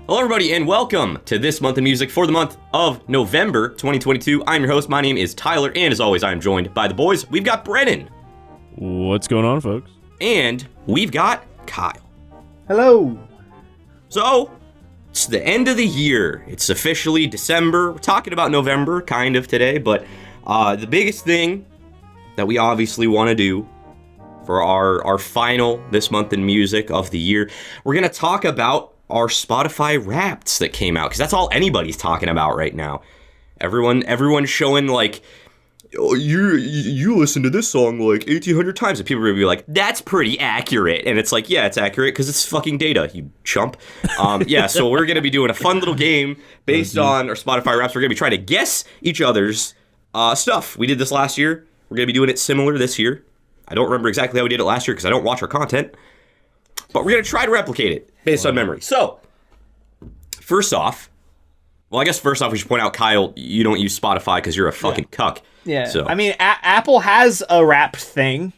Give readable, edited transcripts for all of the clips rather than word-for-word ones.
Hello, everybody, and welcome to This Month in Music for the month of November 2022. I'm your host. My name is Tyler, and as always, I'm joined by the boys. We've got Brennan. What's going on, folks? And we've got Kyle. Hello. So, it's the end of the year. It's officially December. We're talking about November, kind of, today, but the biggest thing that we obviously want to do for our final This Month in Music of the year, we're going to talk about our Spotify Wrapped that came out, because that's all anybody's talking about right now. Everyone's showing like, oh, you listen to this song like 1,800 times, and people are gonna be like, that's pretty accurate, and it's like, yeah, it's accurate because it's fucking data, you chump. Yeah, so we're gonna be doing a fun little game based on our Spotify Wraps. We're gonna be trying to guess each other's stuff. We did this last year. We're gonna be doing it similar this year. I don't remember exactly how we did it last year because I don't watch our content. But we're going to try to replicate it based on memory. So, first off, we should point out, Kyle, you don't use Spotify because you're a fucking cuck. Yeah. So. I mean, Apple has a Wrapped thing,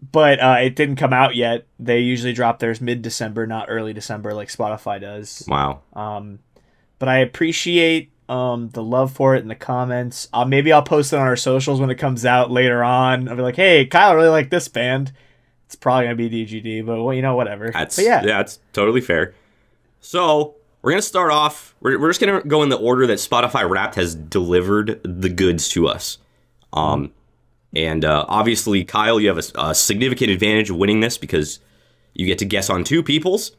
but it didn't come out yet. They usually drop theirs mid-December, not early December like Spotify does. Wow. But I appreciate the love for it in the comments. Maybe I'll post it on our socials when it comes out later on. I'll be like, hey, Kyle really liked this band. It's probably going to be DGD, but well, whatever. Yeah, it's totally fair. So, we're going to start off, we're just going to go in the order that Spotify Wrapped has delivered the goods to us. And obviously, Kyle, you have a significant advantage of winning this because you get to guess on two people's.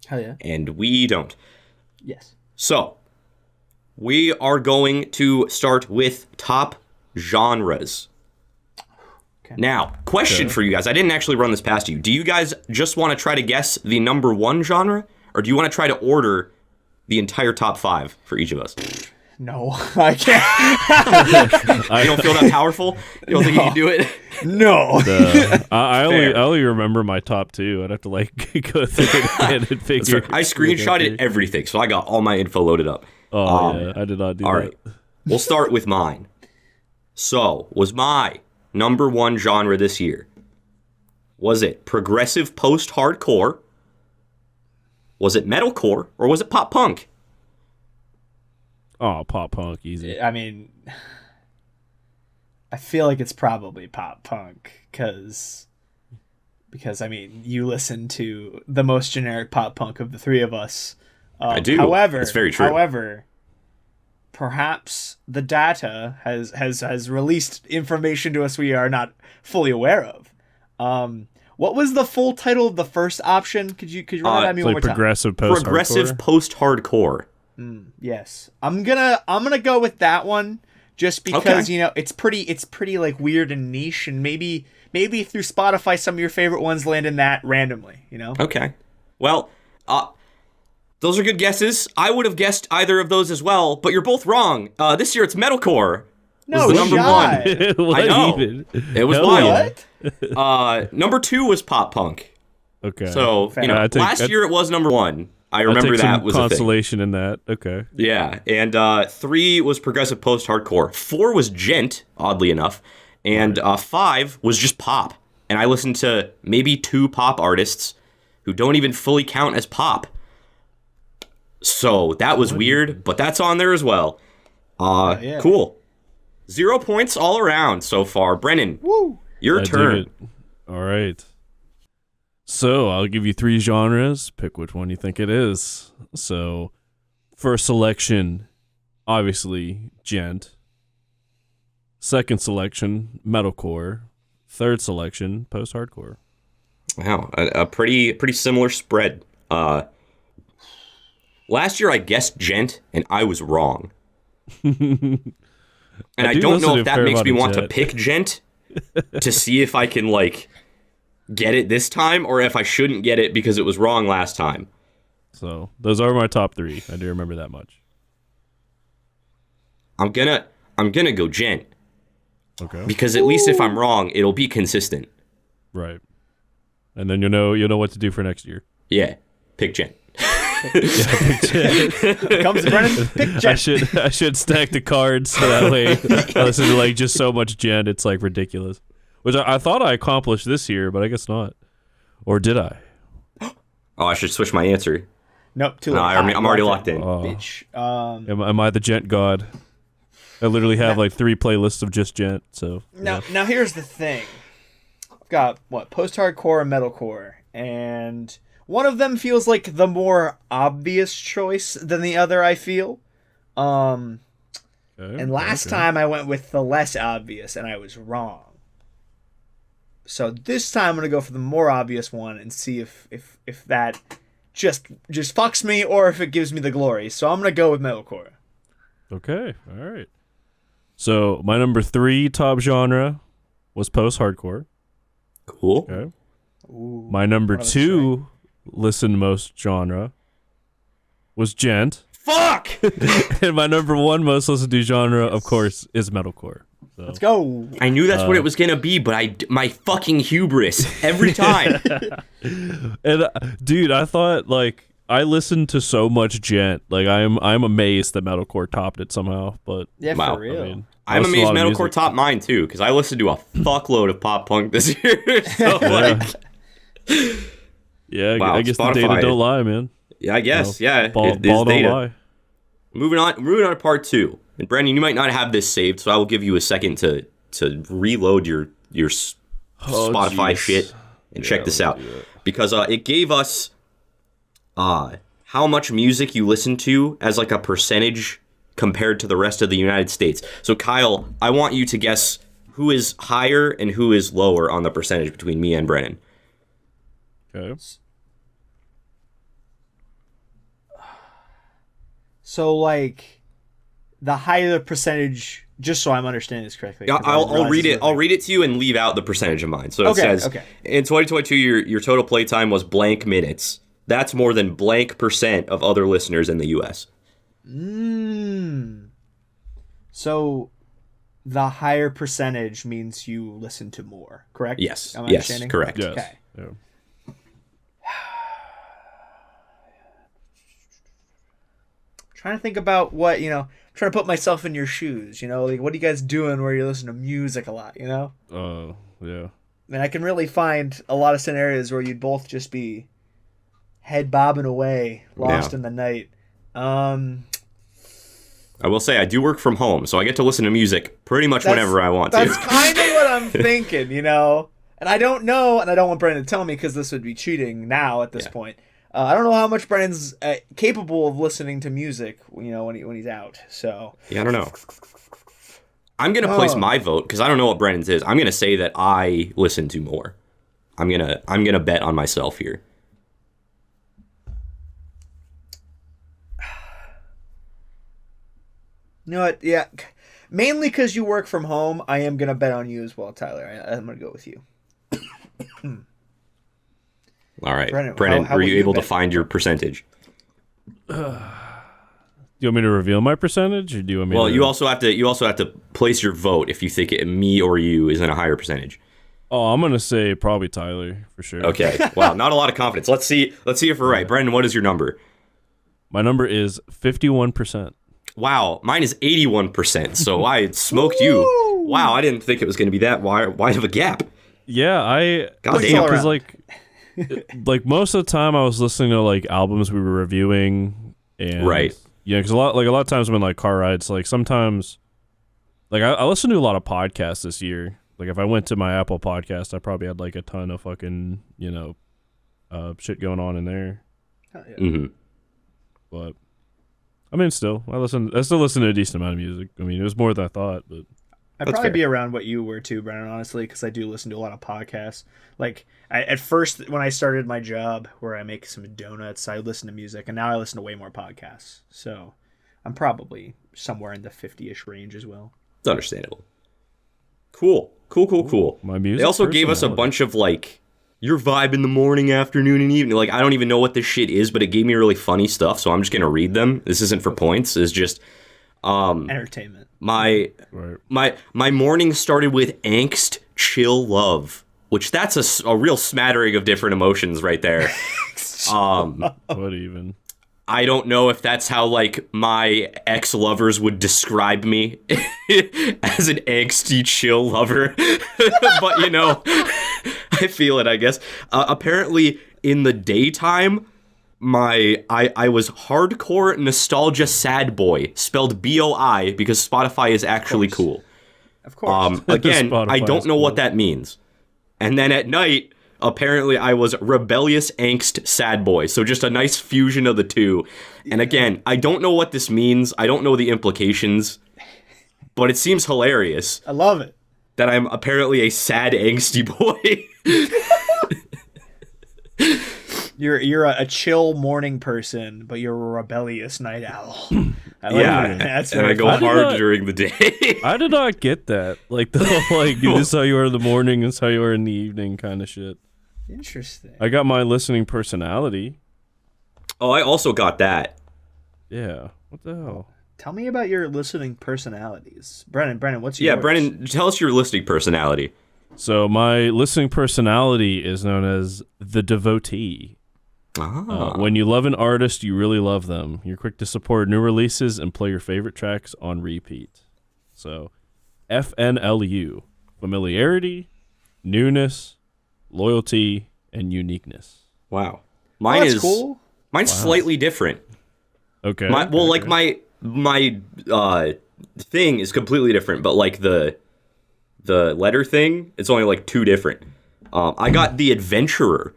Hell yeah. And we don't. Yes. So, we are going to start with top genres. Now, question for you guys. I didn't actually run this past you. Do you guys just want to try to guess the number one genre? Or do you want to try to order the entire top five for each of us? No, I can't. You don't feel that powerful? You don't think you can do it? No. I only remember my top two. I'd have to go through it again and figure. I screenshotted everything, so I got all my info loaded up. Yeah, I did not do that. All right, we'll start with mine. So, was my number one genre this year, was it progressive post-hardcore, was it metalcore, or was it pop punk? Oh, pop punk, easy. I mean, I feel like it's probably pop punk because I mean, you listen to the most generic pop punk of the three of us. I do. However, it's very true. However, perhaps the data has released information to us we are not fully aware of. What was the full title of the first option? Could you run it at me one more time? Progressive post-hardcore. Yes, I'm gonna go with that one just because it's pretty like weird and niche, and maybe through Spotify some of your favorite ones land in that randomly. Okay, well, those are good guesses. I would have guessed either of those as well, but you're both wrong. This year it's metalcore. No, was the number shot. one. I know. Even? It was Hell wild. Number two was pop punk. Okay. So last year it was number one. I remember that was consolation a thing. in that. Okay. Yeah, and 3 was progressive post-hardcore. 4 was gent, oddly enough, and 5 was just pop. And I listened to maybe 2 pop artists who don't even fully count as pop. So that was weird, but that's on there as well. Cool. 0 points all around so far. Brennan, your turn. All right. So I'll give you 3 genres. Pick which one you think it is. So first selection, obviously, gent. Second selection, metalcore. Third selection, post-hardcore. Wow, a pretty similar spread. Last year I guessed gent, and I was wrong. And I don't know if that makes me want to pick gent to see if I can, get it this time, or if I shouldn't get it because it was wrong last time. So, those are my top 3. I do remember that much. I'm gonna go gent. Okay. Because at least if I'm wrong, it'll be consistent. Right. And then you'll know what to do for next year. Yeah. Pick gent. Comes Brennan. Pick gent. I should stack the cards so that way I listen to just so much gent, it's ridiculous. Which I thought I accomplished this year, but I guess not. Or did I? Oh, I should switch my answer. Nope, too late. No, I'm already locked in. Oh. Bitch. Am I the gent god? I literally have like 3 playlists of just gent. So Now here's the thing. I've got post-hardcore and metalcore, and one of them feels like the more obvious choice than the other, I feel. Okay, And last okay. time I went with the less obvious, and I was wrong. So this time I'm gonna go for the more obvious one and see if that just fucks me or if it gives me the glory. So I'm gonna go with metalcore. Okay, all right. So my number 3 top genre was post-hardcore. Cool. Okay. Ooh, My number what a 2 listen most genre was gent. Fuck! And my number 1 most listened to genre, of course, is metalcore. So. Let's go. I knew that's what it was gonna be, but my fucking hubris every time. And dude, I thought like I listened to so much gent. Like I'm amazed that metalcore topped it somehow. But Yeah, Wow. for real. I mean, I'm listened to a amazed lot of metalcore music. topped mine too, because I listened to a fuckload of pop punk this year. So like, Yeah, Wow, I guess the Spotify. data don't lie, man. yeah, I guess, yeah, Ball it is don't data. lie. Moving on to part 2. And Brandon, you might not have this saved, so I will give you a second to reload your Spotify jeez. shit and check this out, let me do it. because it gave us how much music you listen to as like a percentage compared to the rest of the United States. So Kyle, I want you to guess who is higher and who is lower on the percentage between me and Brennan. Okay. So like the higher the percentage, just so I'm understanding this correctly. Yeah, 'cause I I'll realize read this it. was I'll like- read it to you and leave out the percentage of mine. So it Okay, says, okay. in 2022, your total playtime was blank minutes. That's more than blank percent of other listeners in the U.S. So the higher percentage means you listen to more, correct? Yes. Am I Yes. understanding? Correct. Yes. Okay. Yeah. Trying to think about what, trying to put myself in your shoes, like what are you guys doing where you listen to music a lot, Yeah. And I can really find a lot of scenarios where you'd both just be head bobbing away, lost Yeah. in the night. I will say I do work from home, so I get to listen to music pretty much whenever I want That's to. kind of what I'm thinking, And I don't know, and I don't want Brendan to tell me because this would be cheating now at this Yeah. point. I don't know how much Brendan's capable of listening to music, when he's out. So Yeah, I don't know. I'm gonna place my vote because I don't know what Brennan's is. I'm gonna say that I listen to more. I'm gonna bet on myself here. you know what? Yeah, mainly because you work from home, I am gonna bet on you as well, Tyler. I'm gonna go with you. All right, Brennan, Brennan, how were would you you able to bet? find your percentage? You want me to reveal my percentage, or do you want me? Well, to... you also have to place your vote if you think me or you is in a higher percentage. Oh, I'm gonna say probably Tyler for sure. Okay. Wow, not a lot of confidence. Let's see if we're right. Brendan, what is your number? My number is 51%. Wow, mine is 81%. So I smoked you. Wow, I didn't think it was going to be that wide of a gap. Yeah, I God damn. because like most of the time I was listening to like albums we were reviewing, and Right. Yeah, because a lot of times I'm in like car rides, like sometimes like I listen to a lot of podcasts this year. Like if I went to my Apple podcast, I probably had like a ton of fucking shit going on in there. hmm But I mean, I still listen to a decent amount of music. I mean, it was more than I thought, but I'd That's probably fair. be around what you were too, Brennan, honestly, because I do listen to a lot of podcasts. Like, at first, when I started my job where I make some donuts, I listened to music, and now I listen to way more podcasts. So I'm probably somewhere in the 50-ish range as well. It's understandable. Cool. my music. They also gave us a personality. bunch of like your vibe in the morning, afternoon, and evening. Like I don't even know what this shit is, but it gave me really funny stuff. So I'm just gonna read them. This isn't for points. It's just Entertainment. my Right. my morning started with angst, chill, love, which that's a real smattering of different emotions right there. What even? I don't know if that's how like my ex-lovers would describe me as an angsty chill lover. But I feel it, I guess. Apparently in the daytime, I was hardcore nostalgia sad boy, spelled BOI because Spotify is actually cool. Of course. Again, I Spotify don't is know cool. what that means. And then at night, apparently I was rebellious angst sad boy. So just a nice fusion of the two. And again, I don't know what this means. I don't know the implications, but it seems hilarious I love it. that I'm apparently a sad angsty boy. You're a chill morning person, but you're a rebellious night owl. I like Yeah, that. That's and I very go funny. hard not- during the day. I did not get that. Like the whole, like this is how you are in the morning, this is how you are in the evening kind of shit. Interesting. I got my listening personality. Oh, I also got that. Yeah. What the hell? Tell me about your listening personalities, Brennan. What's Yeah, yours? Brennan, tell us your listening personality. So my listening personality is known as the devotee. When you love an artist, you really love them. You're quick to support new releases and play your favorite tracks on repeat. So, FNLU: familiarity, newness, loyalty, and uniqueness. Wow. Oh, Mine that's is cool. mine's slightly different. Okay. My thing is completely different, but like the letter thing, it's only like two different. I got the adventurer.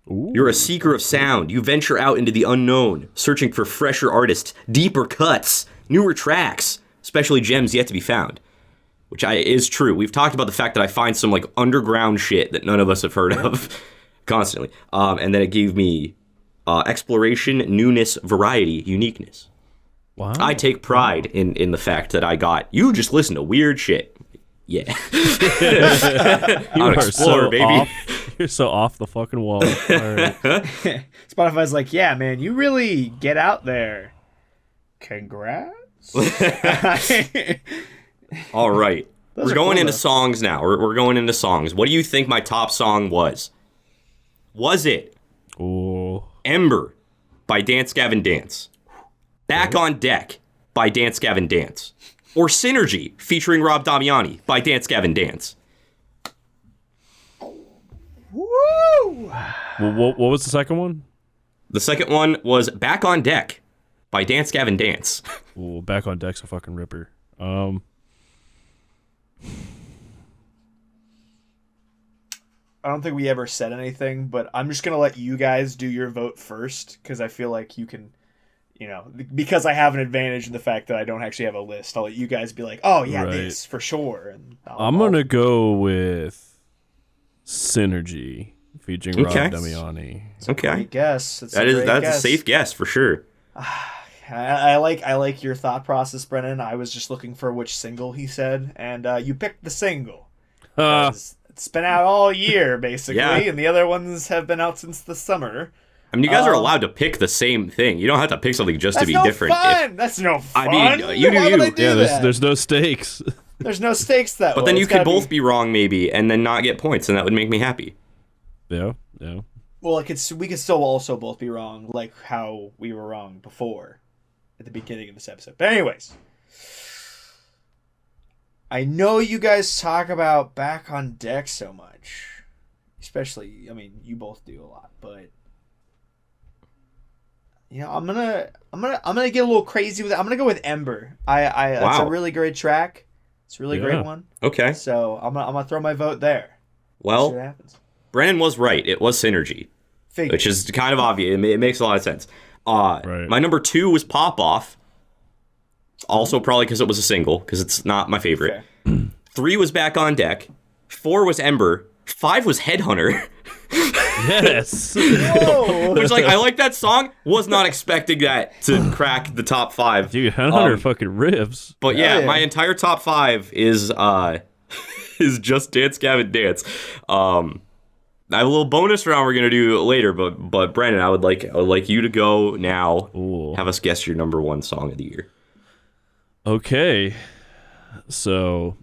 Ooh. You're a seeker of sound. You venture out into the unknown, searching for fresher artists, deeper cuts, newer tracks, especially gems yet to be found. Which is true. We've talked about the fact that I find some like underground shit that none of us have heard of constantly. And then it gave me exploration, newness, variety, uniqueness. Wow. I take pride in the fact that I got, you just listen to weird shit. Yeah. You I'm an are explorer, so baby. off. You're so off the fucking wall. All right. Spotify's like, yeah, man, you really get out there. Congrats. All right. Those We're are going cool, into though. songs now. We're going into songs. What do you think my top song was? Was it Ooh. Ember by Dance Gavin Dance? Back on Deck by Dance Gavin Dance? Or Synergy featuring Rob Damiani by Dance Gavin Dance? Woo! What was the second one? The second one was Back on Deck by Dance Gavin Dance. Ooh, Back on Deck's a fucking ripper. I don't think we ever said anything, but I'm just gonna let you guys do your vote first because I feel like you can, because I have an advantage in the fact that I don't actually have a list. I'll let you guys be like, "Oh yeah, Right. this for sure." And I'm gonna go with Synergy featuring Okay. Rob Damiani. Okay. Great guess. It's That's great a guess. safe guess for sure. I like your thought process, Brennan. I was just looking for which single he said, and you picked the single. 'Cause It's been out all year, basically, Yeah. and the other ones have been out since the summer. I mean, you guys are allowed to pick the same thing. You don't have to pick something just to That's be no different. fun. That's no fun. I mean, you do Why would you. I do Yeah, that? there's no stakes. There's no stakes that But way. then you It's could gotta both be wrong, maybe, and then not get points, and that would make me happy. Yeah. Well, we could still also both be wrong, like how we were wrong before at the beginning of this episode. But anyways, I know you guys talk about Back on Deck so much, especially. I mean, you both do a lot, but I'm gonna get a little crazy with it. I'm gonna go with Ember. It's a Wow. really great track. It's a really Yeah. great one. Okay. So I'm gonna throw my vote there. See what Well, happens. Brandon was right. It was Synergy, Figure. which is kind of obvious. It makes a lot of sense. Right. My number 2 was Pop Off. Also, probably because it was a single, because it's not my favorite. Fair. 3 was Back on Deck. 4 was Ember. 5 was Headhunter. Yes. Whoa. Which, like, I like that song. Was not expecting that to crack the top 5. Dude, Headhunter Um, fucking rips. But yeah, Yeah. my entire top 5 is is just Dance Gavin Dance. I have a little bonus round we're gonna do later, but Brandon, I would like you to go now. Ooh. Have us guess your number 1 song of the year. Okay. So,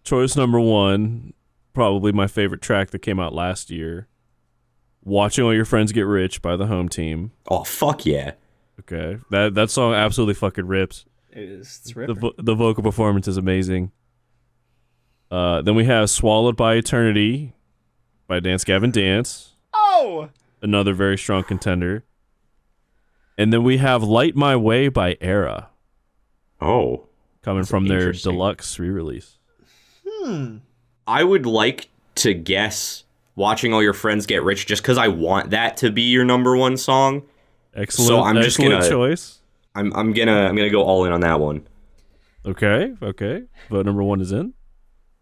choice number 1, probably my favorite track that came out last year. Watching All Your Friends Get Rich by the Home Team. Oh fuck yeah! Okay. That song absolutely fucking rips. It is. It's The ripping. the vocal performance is amazing. Then we have Swallowed by Eternity by Dance Gavin Dance. Oh! another very strong contender. And then we have Light My Way by Era, Oh. coming from their interesting. deluxe re-release. I would like to guess Watching All Your Friends Get Rich just because I want that to be your number one song. Excellent, So I'm just excellent gonna- choice. I'm gonna go all in on that one. Okay. Vote number 1 is in.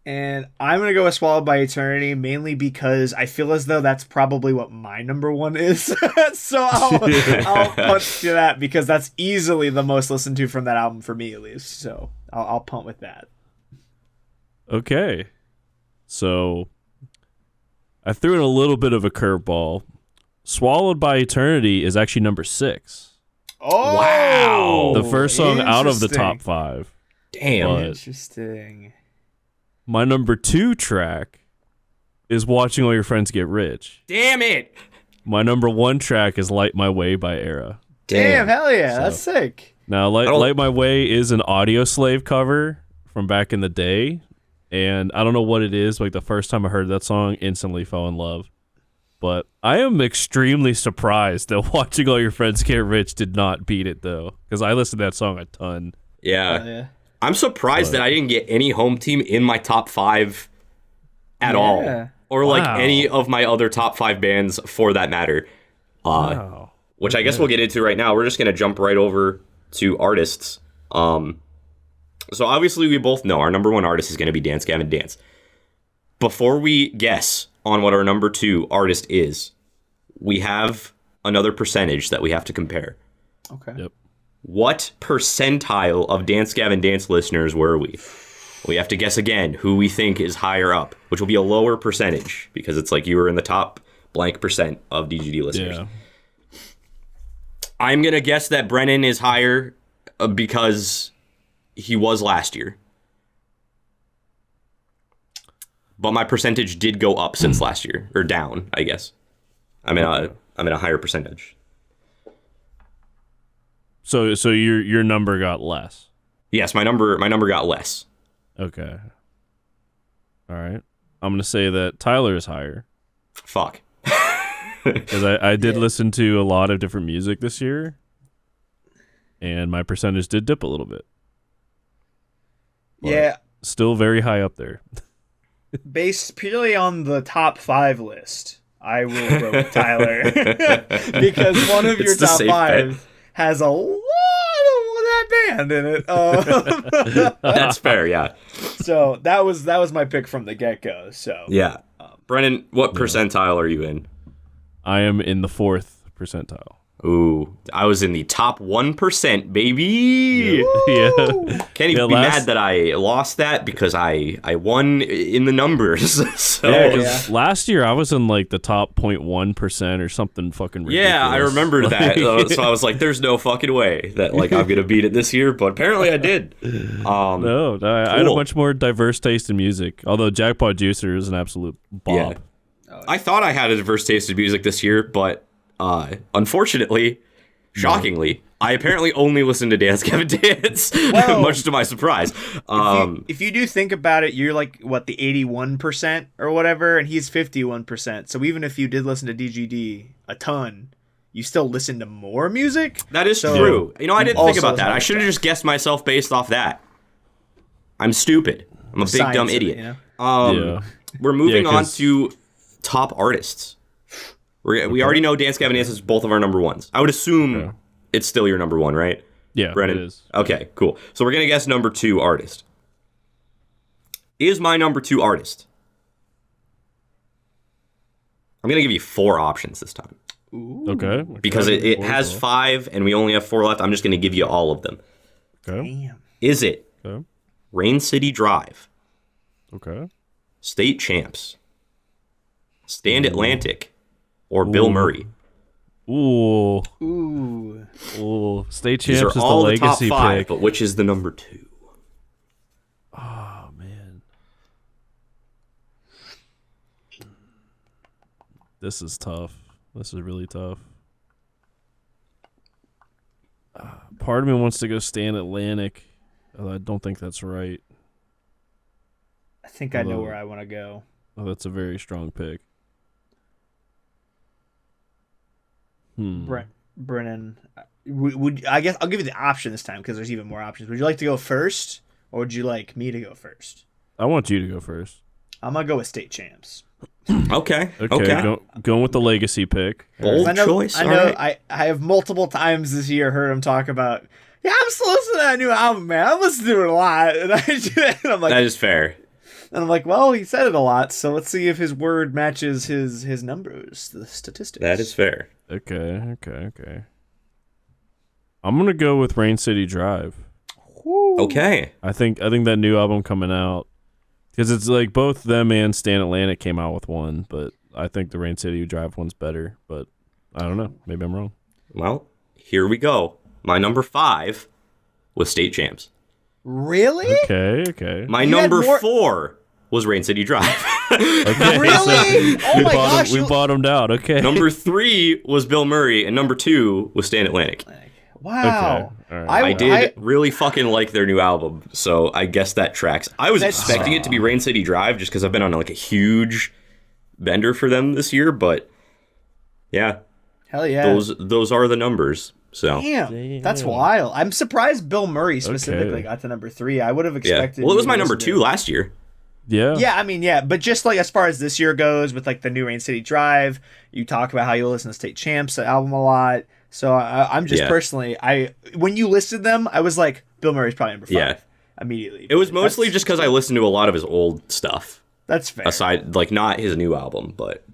And I'm going to go with Swallowed by Eternity, mainly because I feel as though that's probably what my number one is. So I'll punch to that because that's easily the most listened to from that album for me, at least. So I'll punt with that. Okay. So I threw in a little bit of a curveball. Swallowed by Eternity is actually number 6. Oh, Wow. The first song out of the interesting. top 5. Damn. But Interesting. my number 2 track is Watching All Your Friends Get Rich. Damn it. My number 1 track is Light My Way by Era. Damn, hell yeah, that's sick. Now, don't- Light My Way is an Audio Slave cover from back in the day. And I don't know what it is. Like, the first time I heard that song, instantly fell in love. But I am extremely surprised that Watching All Your Friends Get Rich did not beat it, though. Because I listened to that song a ton. Yeah. Yeah. I'm surprised that I didn't get any home team in my top 5 at all. Or like Wow. any of my other top 5 bands for that matter. Wow. Which I guess we'll get into right now. We're just going to jump right over to artists. So obviously we both know our number 1 artist is going to be Dance Gavin Dance. Before we guess on what our number 2 artist is, we have another percentage that we have to compare. Okay. Yep. What percentile of Dance Gavin Dance listeners were we? We have to guess again who we think is higher up, which will be a lower percentage because it's like you were in the top blank percent of DGD listeners. Yeah. I'm going to guess that Brennan is higher because he was last year. But my percentage did go up since last year, or down, I guess. I'm in a higher percentage. So your number got less. Yes, my number got less. Okay. All right. I'm going to say that Tyler is higher. Fuck. Because I did listen to a lot of different music this year. And my percentage did dip a little bit. Yeah, Still very high up there. based purely on the top 5 list, I will go with Tyler. Because one of your It's the top safe 5 bet. has a lot of that band in it. That's fair, yeah. So that was my pick from the get-go. So Yeah. Brennan, what percentile are you in? I am in the 4th percentile. Ooh, I was in the top 1%, baby. Yeah. Can't even Yeah, be last- mad that I lost that because I won in the numbers. So Yeah, yeah, 'cause last year I was in like the top 0.1% or something fucking ridiculous. I remember that. So I was like, "There's no fucking way that like I'm gonna beat it this year," but apparently I did. No, I had a Cool. much more diverse taste in music. Although Jackpot Juicer is an absolute bop. I thought I had a diverse taste in music this year, but unfortunately, shockingly, I apparently only listened to Dance Gavin Dance, Well, much to my surprise. if you do think about it, you're like what, the 81% or whatever, and he's 51%. So even if you did listen to DGD a ton, you still listen to more music. That is So- true. You know, I didn't think Also about is that. my I should have just guessed myself based off that. I'm stupid. I'm a big Science dumb of it, idiot. you know? Yeah. We're moving Yeah, on 'cause- to top artists. We already know Dance Gavin Dance is both of our number 1s. I would assume it's still your number 1, right? Yeah, Brennan? it is. Okay, cool. So we're going to guess number 2 artist. Is my number 2 artist? I'm going to give you 4 options this time. Okay. Because it has 5 and we only have 4 left. I'm just going to give you all of them. Okay. Damn. Is it Okay. Rain City Drive, Okay. State Champs, Stand Atlantic, or Bill Murray? Ooh. Ooh. Ooh. State These Champs are is all the the top legacy 5, pick. but which is the number 2? Oh man. This is tough. This is really tough. Part of me wants to go Stand Atlantic. I don't think that's right. I think I know Although- where I want to go. Oh, that's a very strong pick. Brennan, would I guess I'll give you the option this time because there's even more options. Would you like to go first, or would you like me to go first? I want you to go first. I'm gonna go with State Champs. Okay. Going with the legacy pick. Bold choice. I All know. right. I have multiple times this year heard him talk about. Yeah, I'm still listening to that new album, man. I'm listening to it a lot, and I do that, and I'm like, That is fair. and I'm like, well, he said it a lot, so let's see if his word matches his numbers, the statistics. That is fair. Okay. I'm gonna go with Rain City Drive. Okay. I think that new album coming out, because it's like both them and Stan Atlantic came out with one, but I think the Rain City Drive one's better. But I don't know. Maybe I'm wrong. Well, here we go. My number 5 was State Champs. Really? Okay. My You had number more- 4 was Rain City Drive. Okay. Really? Oh my gosh! We bottomed out. Okay. Number 3 was Bill Murray, and number 2 was Stan Atlantic. Wow. Okay, all right. I did really fucking like their new album, so I guess that tracks. I was expecting it to be Rain City Drive just because I've been on like a huge bender for them this year, but yeah, Hell yeah. those are the numbers. So Damn, that's wild. I'm surprised Bill Murray specifically Okay. got to number 3. I would have yeah, expected. well, it was you my to number listen 2 to- last year. Yeah. Yeah, I mean, yeah, but just like as far as this year goes, with like the new Rain City Drive, you talk about how you listen to State Champs album a lot. So I'm just Yeah. personally, when you listed them, I was like, Bill Murray's probably number 5 Yeah. immediately. It was mostly just because I listened to a lot of his old stuff, That's fair. aside like not his new album, but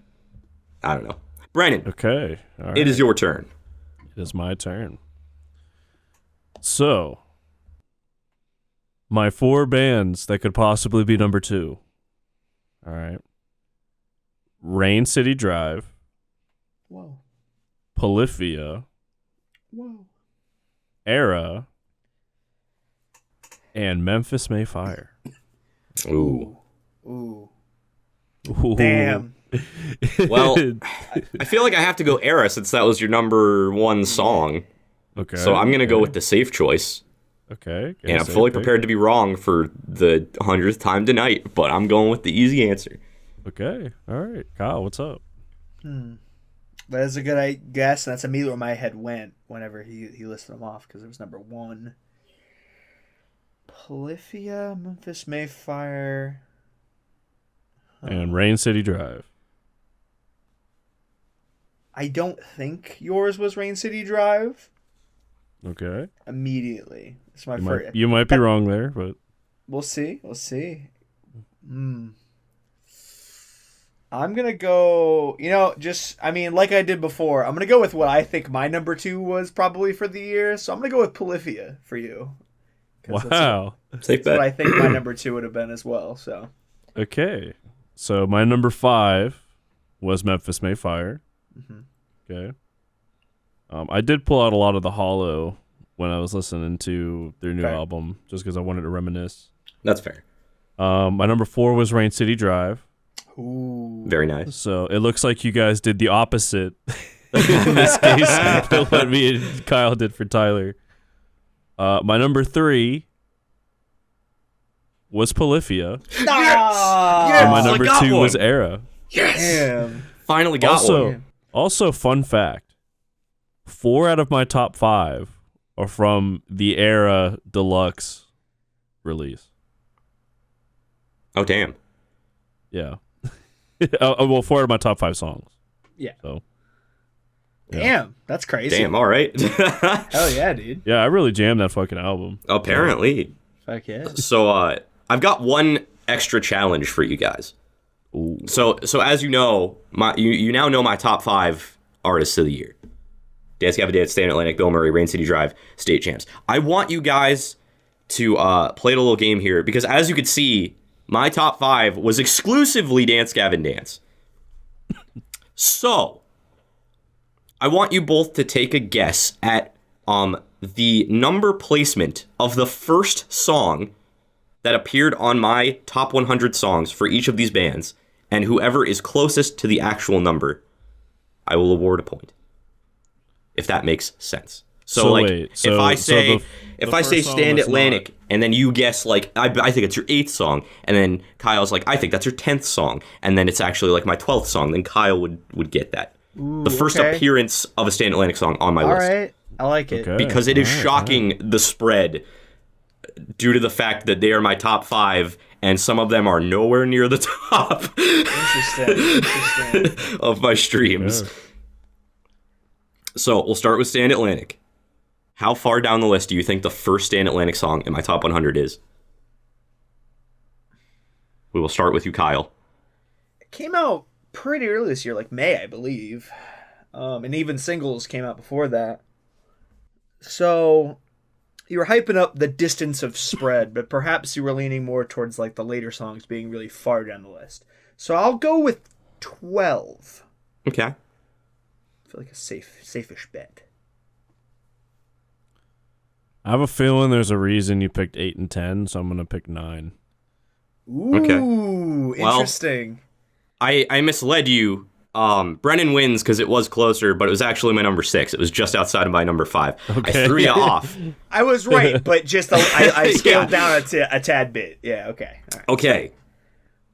I don't know. Brennan, Okay. All right. it is your turn. It is my turn. So, my 4 bands that could possibly be number 2. All right. Rain City Drive, Whoa, Polyphia, whoa. Era, and Memphis May Fire. Ooh. Ooh, Ooh. damn. Well, I feel like I have to go Era since that was your number 1 song. Okay. So I'm going to go with the safe choice. Okay. And I'm fully prepared to be wrong for the 100th time tonight, but I'm going with the easy answer. Okay. All right. Kyle, what's up? That is a good guess, and that's immediately where my head went whenever he listed them off, because it was number 1. Polyphia, Memphis Mayfire. And Rain City Drive. I don't think yours was Rain City Drive. Okay. Immediately, it's my You first. might, you might be wrong there, but We'll see. We'll see. I'm gonna go. Like I did before, I'm gonna go with what I think my number 2 was probably for the year. So I'm gonna go with Polyphia for you. 'Cause wow. Safe That's what I bet. think my number 2 would have been as well. So Okay. So my number 5 was Memphis May Fire. Okay. I did pull out a lot of the Hollow when I was listening to their new Okay. album, just because I wanted to reminisce. That's fair. My number 4 was Rain City Drive. ooh, Very nice. So it looks like you guys did the opposite in this case to what me and Kyle did for Tyler. My number 3 was Polyphia. Ah, And my Yes, I number got 2 was one. Era. Yes! damn. Finally got one. Also, fun fact: 4 out of my top 5 are from the Era Deluxe release. Oh, damn. Yeah. Well, 4 out of my top 5 songs. Yeah. So Damn, that's crazy. Damn, all right. Hell yeah, dude. yeah, I really jammed that fucking album. Apparently. Fuck yeah. So, I've got one extra challenge for you guys. Ooh. So as you know, you now know my top 5 artists of the year. Dance Gavin Dance, Stan Atlantic, Bill Murray, Rain City Drive, State Champs. I want you guys to play a little game here because as you could see, my top 5 was exclusively Dance Gavin Dance. So, I want you both to take a guess at the number placement of the first song that appeared on my top 100 songs for each of these bands, and whoever is closest to the actual number, I will award a point. If that makes sense. So wait, if I say the if I say first song Stand was Atlantic, and then you guess like I think it's your 8th song, and then Kyle's like I think that's your 10th song, and then it's actually like my 12th song, then Kyle would get that. Ooh, The first okay. appearance of a Stand Atlantic song on my All list. right, I like it. Okay. Because it is Alright, shocking the spread due to the fact that they are my top 5 and some of them are nowhere near the top Interesting. of my streams. Okay. So we'll start with Stand Atlantic. How far down the list do you think the first Stand Atlantic song in my top 100 is? We will start with you, Kyle. It came out pretty early this year, like May, I believe. And even singles came out before that. So you were hyping up the distance of spread, but perhaps you were leaning more towards like the later songs being really far down the list. So I'll go with 12. Okay. I feel like a safe-ish bet. I have a feeling there's a reason you picked 8 and 10, so I'm gonna pick 9. Ooh, Okay. Well, interesting. I misled you. Brennan wins because it was closer, but it was actually my number 6. It was just outside of my number 5. Okay. I threw you off. I was right, but just I scaled Yeah. down a tad bit. Yeah, okay. All right. Okay.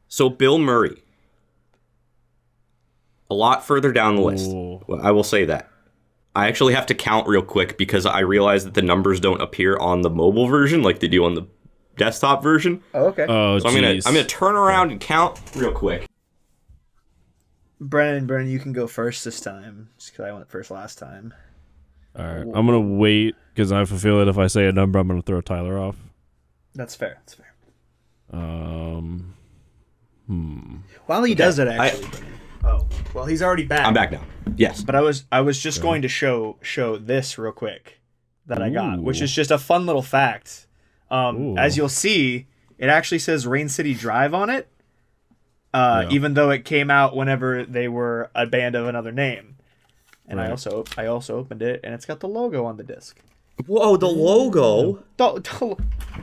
So Bill Murray. A lot further down the list. Ooh. I will say that. I actually have to count real quick because I realize that the numbers don't appear on the mobile version like they do on the desktop version. Oh, okay. Oh, So I'm gonna turn around and count real quick. Brennan, you can go first this time, just because I went first last time. All right, I'm gonna wait because I have a feeling if I say a number, I'm gonna throw Tyler off. That's fair. That's fair. While he does it, actually. Brennan. Oh, well, he's already back. I'm back now. Yes. But I was just going to show this real quick that I got, which Ooh. is just a fun little fact. Ooh. As you'll see, it actually says Rain City Drive on it, Yeah. even though it came out whenever they were a band of another name. And Right. I also opened it, and it's got the logo on the disc. Whoa, the logo.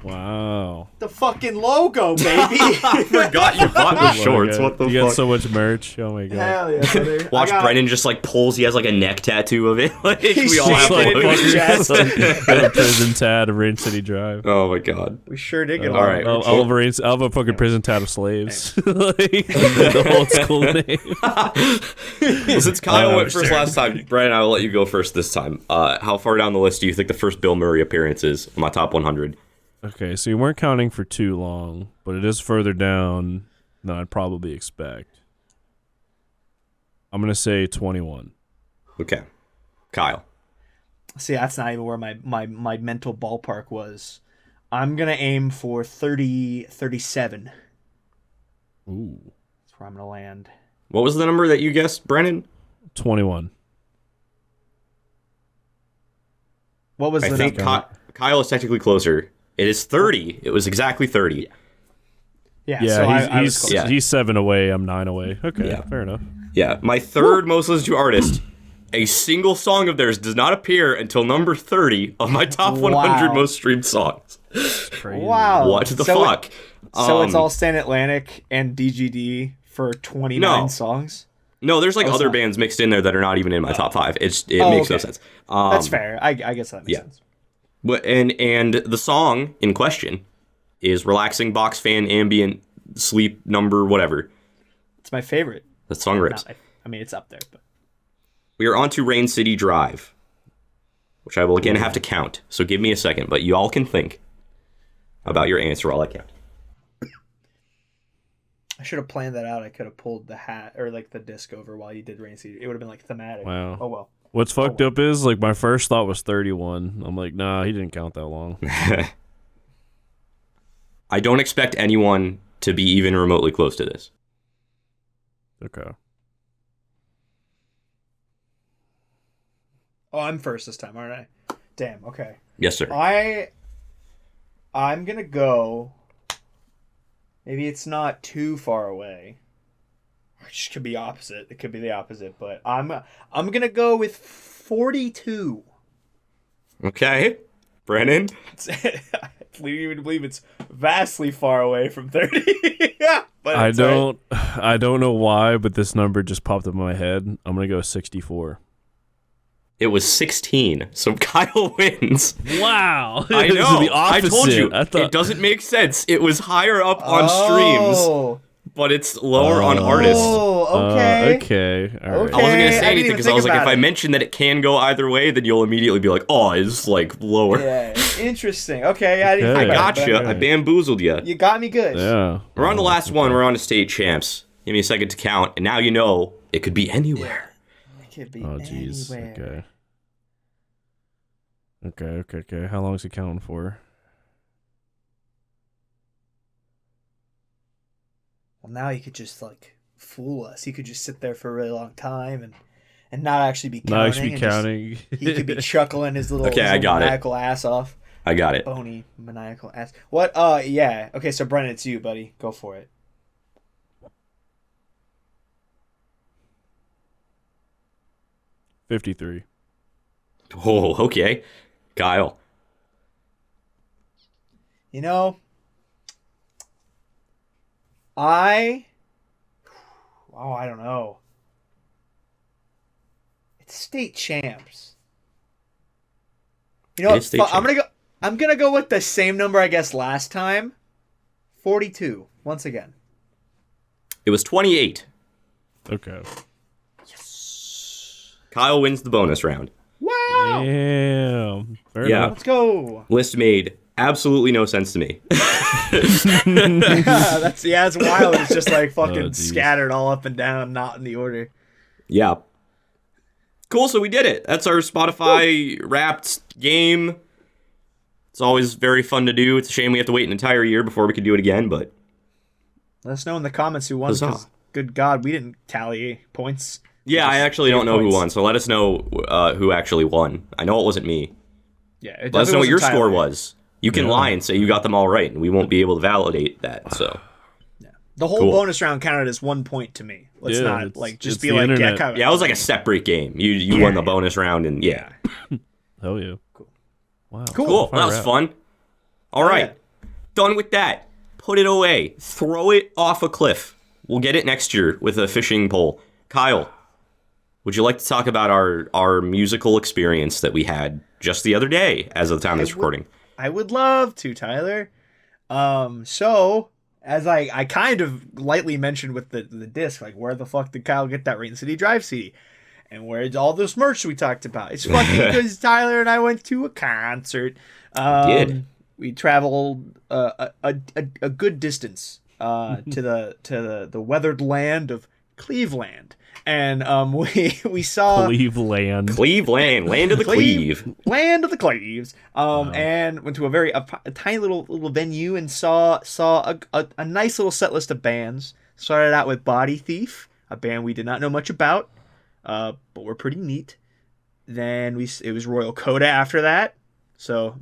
Wow. The fucking logo, baby! I forgot you bought the shorts. Oh my What the God. You fuck? got so much merch. Oh my god. Hell yeah, brother. Watch I got- Brennan just like pulls. He has like a neck tattoo of it. Like He's we all have shaking it in his logos. chest. Got a prison tat of Rain City Drive. Oh my god. We sure did get All right. I'll have a fucking prison tat of slaves. Like, the old school name. Well, since Kyle went first sure. last time, Brian, I will let you go first this time. How far down the list do you think the first Bill Murray appearance is on my top 100? Okay, so you weren't counting for too long, but it is further down than I'd probably expect. I'm gonna say 21. Okay. Kyle. See, that's not even where my mental ballpark was. I'm going to aim for 37. Ooh. That's where I'm going to land. What was the number that you guessed, Brennan? 21. What was I the think number? Kyle is technically closer. It is 30. It was exactly 30. Yeah, Yeah, so I was he's close. Yeah. he's 7 away. I'm 9 away. Okay, Yeah. fair enough. Yeah, my third most listened to artist. A single song of theirs does not appear until number 30 of my top 100 Wow. most streamed songs. Crazy. Wow. What the So fuck? So it's all Stan Atlantic and DGD for 29 No. songs? No, there's like it's other not. bands mixed in there that are not even in my top 5. It Oh, makes no okay. sense. That's fair. I guess that makes yeah. sense. But and the song in question is relaxing box fan ambient sleep number whatever. It's my favorite. That song rips. I mean, it's up there. But We are on to Rain City Drive, which I will again have to count. So give me a second, but you all can think about your answer while I count. I should have planned that out. I could have pulled the hat or like the disc over while you did Rain City. It would have been like thematic. Wow. Oh well. What's fucked up is like my first thought was 31. I'm like, nah, he didn't count that long. I don't expect anyone to be even remotely close to this. Okay. Oh, I'm first this time, aren't I? Damn. Okay. Yes, sir. I'm gonna go. Maybe it's not too far away. Which could be opposite. It could be the opposite, but I'm gonna go with 42. Okay. Brennan? I don't even believe it's vastly far away from 30. Yeah, but I it's all don't know why, but this number just popped up in my head. I'm gonna go 64. It was 16, so Kyle wins. Wow. I This is know. the I told you. opposite. I thought It doesn't make sense. It was higher up on Oh. streams, but it's lower on artist. Oh, okay. Okay. All right. Okay. I wasn't gonna I say didn't anything even because I think was like, if about I it. mention that it can go either way, then you'll immediately be like, oh, it's like lower. Yeah, interesting. Okay, I didn't Okay. think I about it, gotcha. but I bamboozled you. You got me good. Yeah. We're on the Oh, last one. We're on to state champs. Give me a second to count, and now you know it could be anywhere. It could be Oh, jeez. anywhere. Okay. How long is he counting for? Well, now he could just like fool us. He could just sit there for a really long time and not actually be counting. Not actually and just- counting. he could be chuckling his little, Okay, his I little got it. maniacal ass off. I got it. Bony maniacal ass. What? Yeah. Okay, so Brennan, it's you, buddy. Go for it. $53. Oh, okay. Kyle. You know, I don't know. It's state champs. You know It what? is state I'm gonna go with the same number I guess last time. 42 once again. It was 28. Okay. Kyle wins the bonus round. Wow! Damn. Fair Yeah. enough. Let's go. List made absolutely no sense to me. That's it's wild. It's just like fucking geez. scattered all up and down, not in the order. Yeah. Cool, so we did it. That's our Spotify wrapped game. It's always very fun to do. It's a shame we have to wait an entire year before we can do it again, but Let us know in the comments who won. Huzzah. Because good God, we didn't tally points. yeah, I Just actually don't know points. who won, so let us know who actually won. I know it wasn't me. Yeah, Let it us know what definitely your wasn't score Tyler. was. You can lie and say you got them all right, and we won't be able to validate that, so. The whole Cool. bonus round counted as 1 point to me. Let's Yeah, not it's- like just it's be the like internet. Kyle. Yeah, it was like a separate game. You won the bonus round, and yeah. Hell yeah. Cool. Wow. Cool, that was fun. All right, done with that. Put it away. Throw it off a cliff. We'll get it next year with a fishing pole. Kyle, would you like to talk about our musical experience that we had just the other day as of the time of this recording? I would love to, Tyler. So as I kind of lightly mentioned with the disc, like where the fuck did Kyle get that Rain City Drive CD? And where's all this merch we talked about? It's fucking because Tyler and I went to a concert. Did. We traveled a good distance to the weathered land of Cleveland, and we saw Cleveland. Cleveland, land of the Cleve. land of the Cleves, and went to a tiny little venue and saw a nice little set list of bands. Started out with Body Thief, a band we did not know much about, but were pretty neat. Then it was Royal Coda after that, so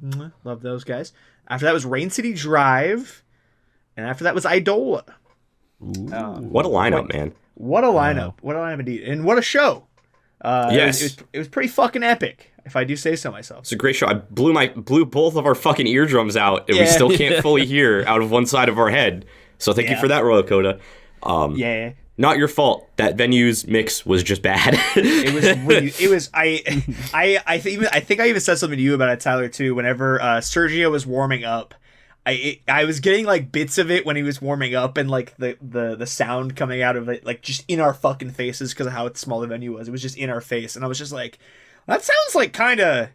love those guys. After that was Rain City Drive, and after that was Idola. What a lineup, man. What a lineup! What a lineup indeed, and what a show! Yes. it was pretty fucking epic, if I do say so myself. It's a great show. I blew both of our fucking eardrums out, and we Yeah. still can't fully hear out of one side of our head. So thank you Yeah. for that, Royal Coda. Yeah. Not your fault. That venue's mix was just bad. It was really, it was I think I even said something to you about it, Tyler, too. Whenever Sergio was warming up, I was getting like bits of it when he was warming up, and like the sound coming out of it, like just in our fucking faces because of how small the venue was. It was just in our face, and I was just like, that sounds like kind of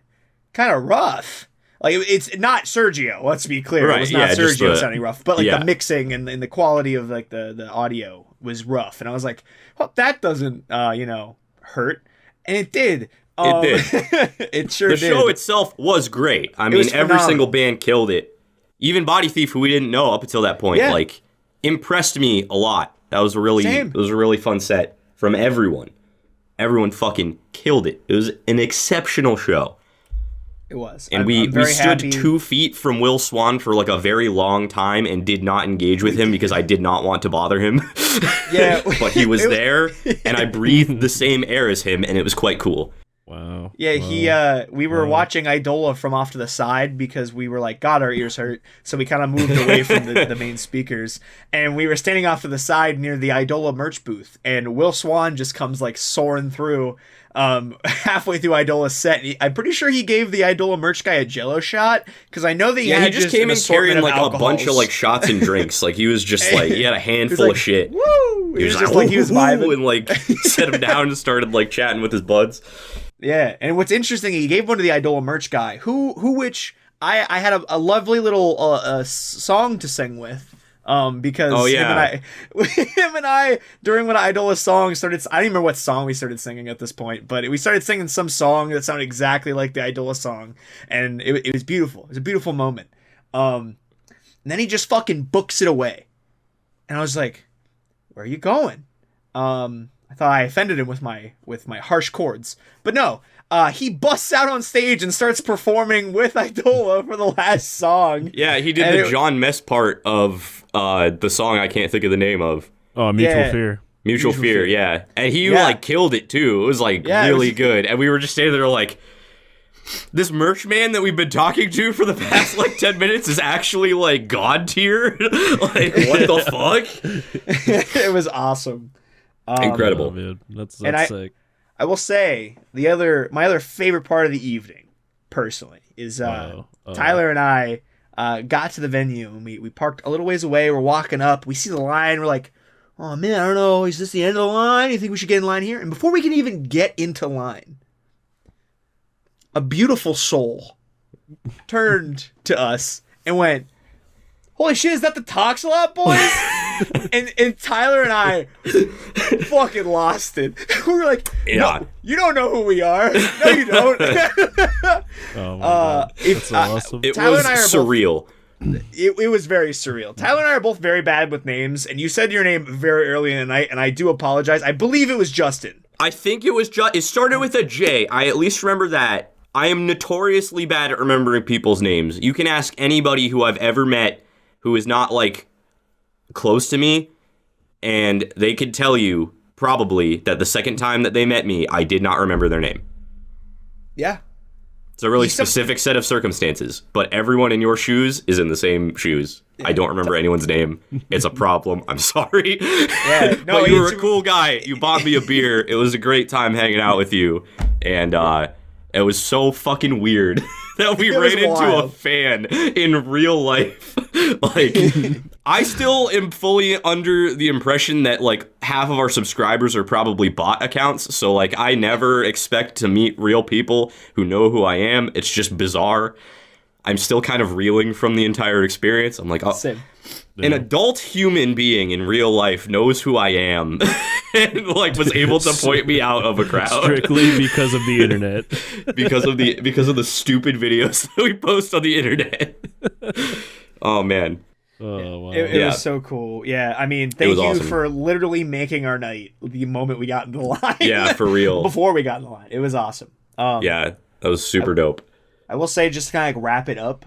rough. Like it's not Sergio. Let's be clear, Right, it was not yeah, just Sergio the- sounding rough, but like yeah. the mixing and the quality of like the audio was rough, and I was like, well, that doesn't hurt, and it did. It did. It sure The did. show itself was great. I mean, was every phenomenal. single band killed it. Even Body Thief, who we didn't know up until that point, Yeah. like impressed me a lot. That was a really Same. it was a really fun set from everyone. Everyone fucking killed it. It was an exceptional show. It was. And I'm we very stood happy. 2 feet from Will Swan for like a very long time and did not engage with him because I did not want to bother him. Yeah. But he was It was- there and I breathed the same air as him and it was quite cool. Wow. Yeah, we were watching Idola from off to the side because we were like, God, our ears hurt. So we kind of moved away from the main speakers. And we were standing off to the side near the Idola merch booth. And Will Swan just comes like soaring through halfway through Idola's set. I'm pretty sure he gave the Idola merch guy a Jello shot because I know that he Yeah, had he just came an in assortment carrying of like a bunch of alcohols. like shots and drinks. Like he was just like he had a handful like, of shit. Woo! He was just like, like he was "Woo, woo," vibing. and like set him down and started like chatting with his buds. Yeah, and what's interesting, he gave one to the Idola merch guy, which I had a lovely little song to sing with. Because Oh, yeah. him and I during one of Idola's songs started. I don't even remember what song we started singing at this point, but we started singing some song that sounded exactly like the Idola song, and it was beautiful. It was a beautiful moment. And then he just fucking books it away, and I was like, "Where are you going?" I thought I offended him with my harsh chords, but no. He busts out on stage and starts performing with Idola for the last song. Yeah, he did And the John Mess part of the song I can't think of the name of. Oh, Mutual Yeah. Fear. Mutual Fear, yeah. And he Yeah. like killed it too. It was like Yeah, it really was- good. And we were just standing there like, this merch man that we've been talking to for the past like 10 minutes is actually like God tier. Like, what the fuck? It was awesome. Incredible. Oh, man. That's And I- sick. I will say my other favorite part of the evening, personally, is Tyler and I got to the venue and we parked a little ways away. We're walking up. We see the line. We're like, oh man, I don't know. Is this the end of the line? You think we should get in line here? And before we can even get into line, a beautiful soul turned to us and went, holy shit, is that the Talks a Lot boys? and Tyler and I fucking lost it. We were like, Yeah. no, you don't know who we are. No, you don't. Oh, my God. It's That's awesome. It Tyler was and I are both- surreal. it was very surreal. Tyler and I are both very bad with names, and you said your name very early in the night, and I do apologize. I believe it was Justin. I think it was just, it started with a J. I at least remember that. I am notoriously bad at remembering people's names. You can ask anybody who I've ever met who is not like close to me, and they could tell you probably that the second time that they met me, I did not remember their name. Yeah. It's a really He's some- specific set of circumstances, but everyone in your shoes is in the same shoes. I don't remember anyone's name. It's a problem. I'm sorry. Yeah, no, but you were a it's- cool guy. You bought me a beer. It was a great time hanging out with you. And it was so fucking weird that we It was ran into a wild. fan in real life. Like, I still am fully under the impression that, like, half of our subscribers are probably bot accounts. So, like, I never expect to meet real people who know who I am. It's just bizarre. I'm still kind of reeling from the entire experience. I'm like, oh, Same. an adult human being in real life knows who I am and, like, was able to point me out of a crowd Strictly because of the internet. because of the stupid videos that we post on the internet. Oh man. Oh, wow. It Yeah. was so cool. Yeah, I mean, thank was you awesome. for literally making our night the moment we got into the line. Yeah, for real. Before we got in the line. It was awesome. Yeah, that was super dope. I will say, just to kind of like wrap it up,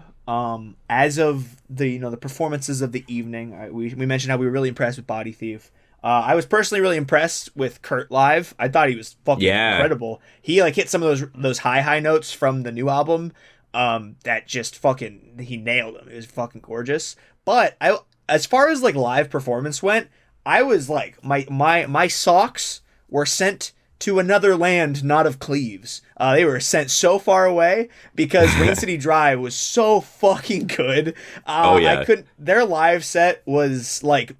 as of the the performances of the evening, we mentioned how we were really impressed with Body Thief. I was personally really impressed with Kurt live. I thought he was fucking Yeah. incredible. He like hit some of those high notes from the new album. That just fucking he nailed them. It was fucking gorgeous. But as far as like live performance went, I was like my socks were sent to another land not of Cleves. They were sent so far away because Rain City Drive was so fucking good. Oh, yeah. I couldn't. Their live set was like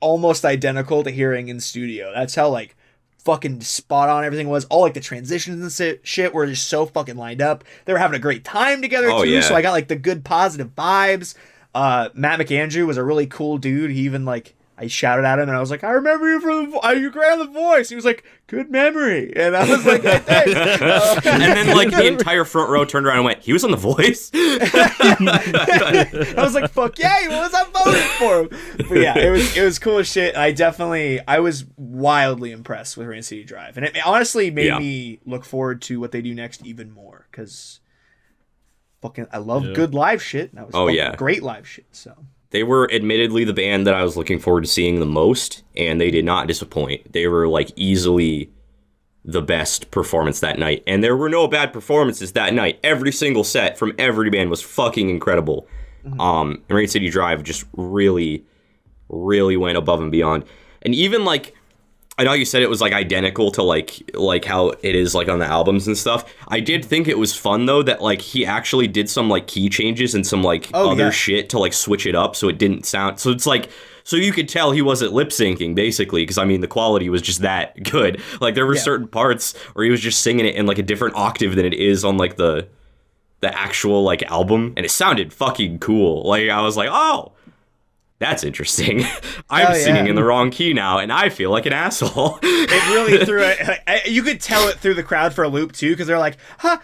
almost identical to hearing in studio. That's how like fucking spot on everything was. All like the transitions and shit were just so fucking lined up. They were having a great time together Oh, too. yeah. So I got like the good positive vibes. Matt McAndrew was a really cool dude. He even like I shouted at him and I was like, I remember you from you grabbed the voice. He was like, good memory. And I was like, hey, thanks. And then like the entire front row turned around and went, he was on The Voice? I was like, fuck yeah, he was. I voted for him. But yeah, it was cool as shit. I was wildly impressed with Rain City Drive. And it honestly made Yeah. me look forward to what they do next even more. Because fucking I love Yeah. good live shit. And that was Oh, fucking yeah. great live shit. So They were admittedly the band that I was looking forward to seeing the most, and they did not disappoint. They were like easily the best performance that night, and there were no bad performances that night. Every single set from every band was fucking incredible. And Rain City Drive just really, really went above and beyond. And even like I know you said it was like identical to like how it is like on the albums and stuff. I did think it was fun though that like he actually did some like key changes and some like other shit to like switch it up so it didn't sound so it's like so you could tell he wasn't lip syncing basically because I mean the quality was just that good. Like there were certain parts where he was just singing it in like a different octave than it is on like the actual like album and it sounded fucking cool. Like I was like, "Oh, that's interesting." I'm singing in the wrong key now, and I feel like an asshole. It really threw it. You could tell it through the crowd for a loop too, because they're like, "Huh?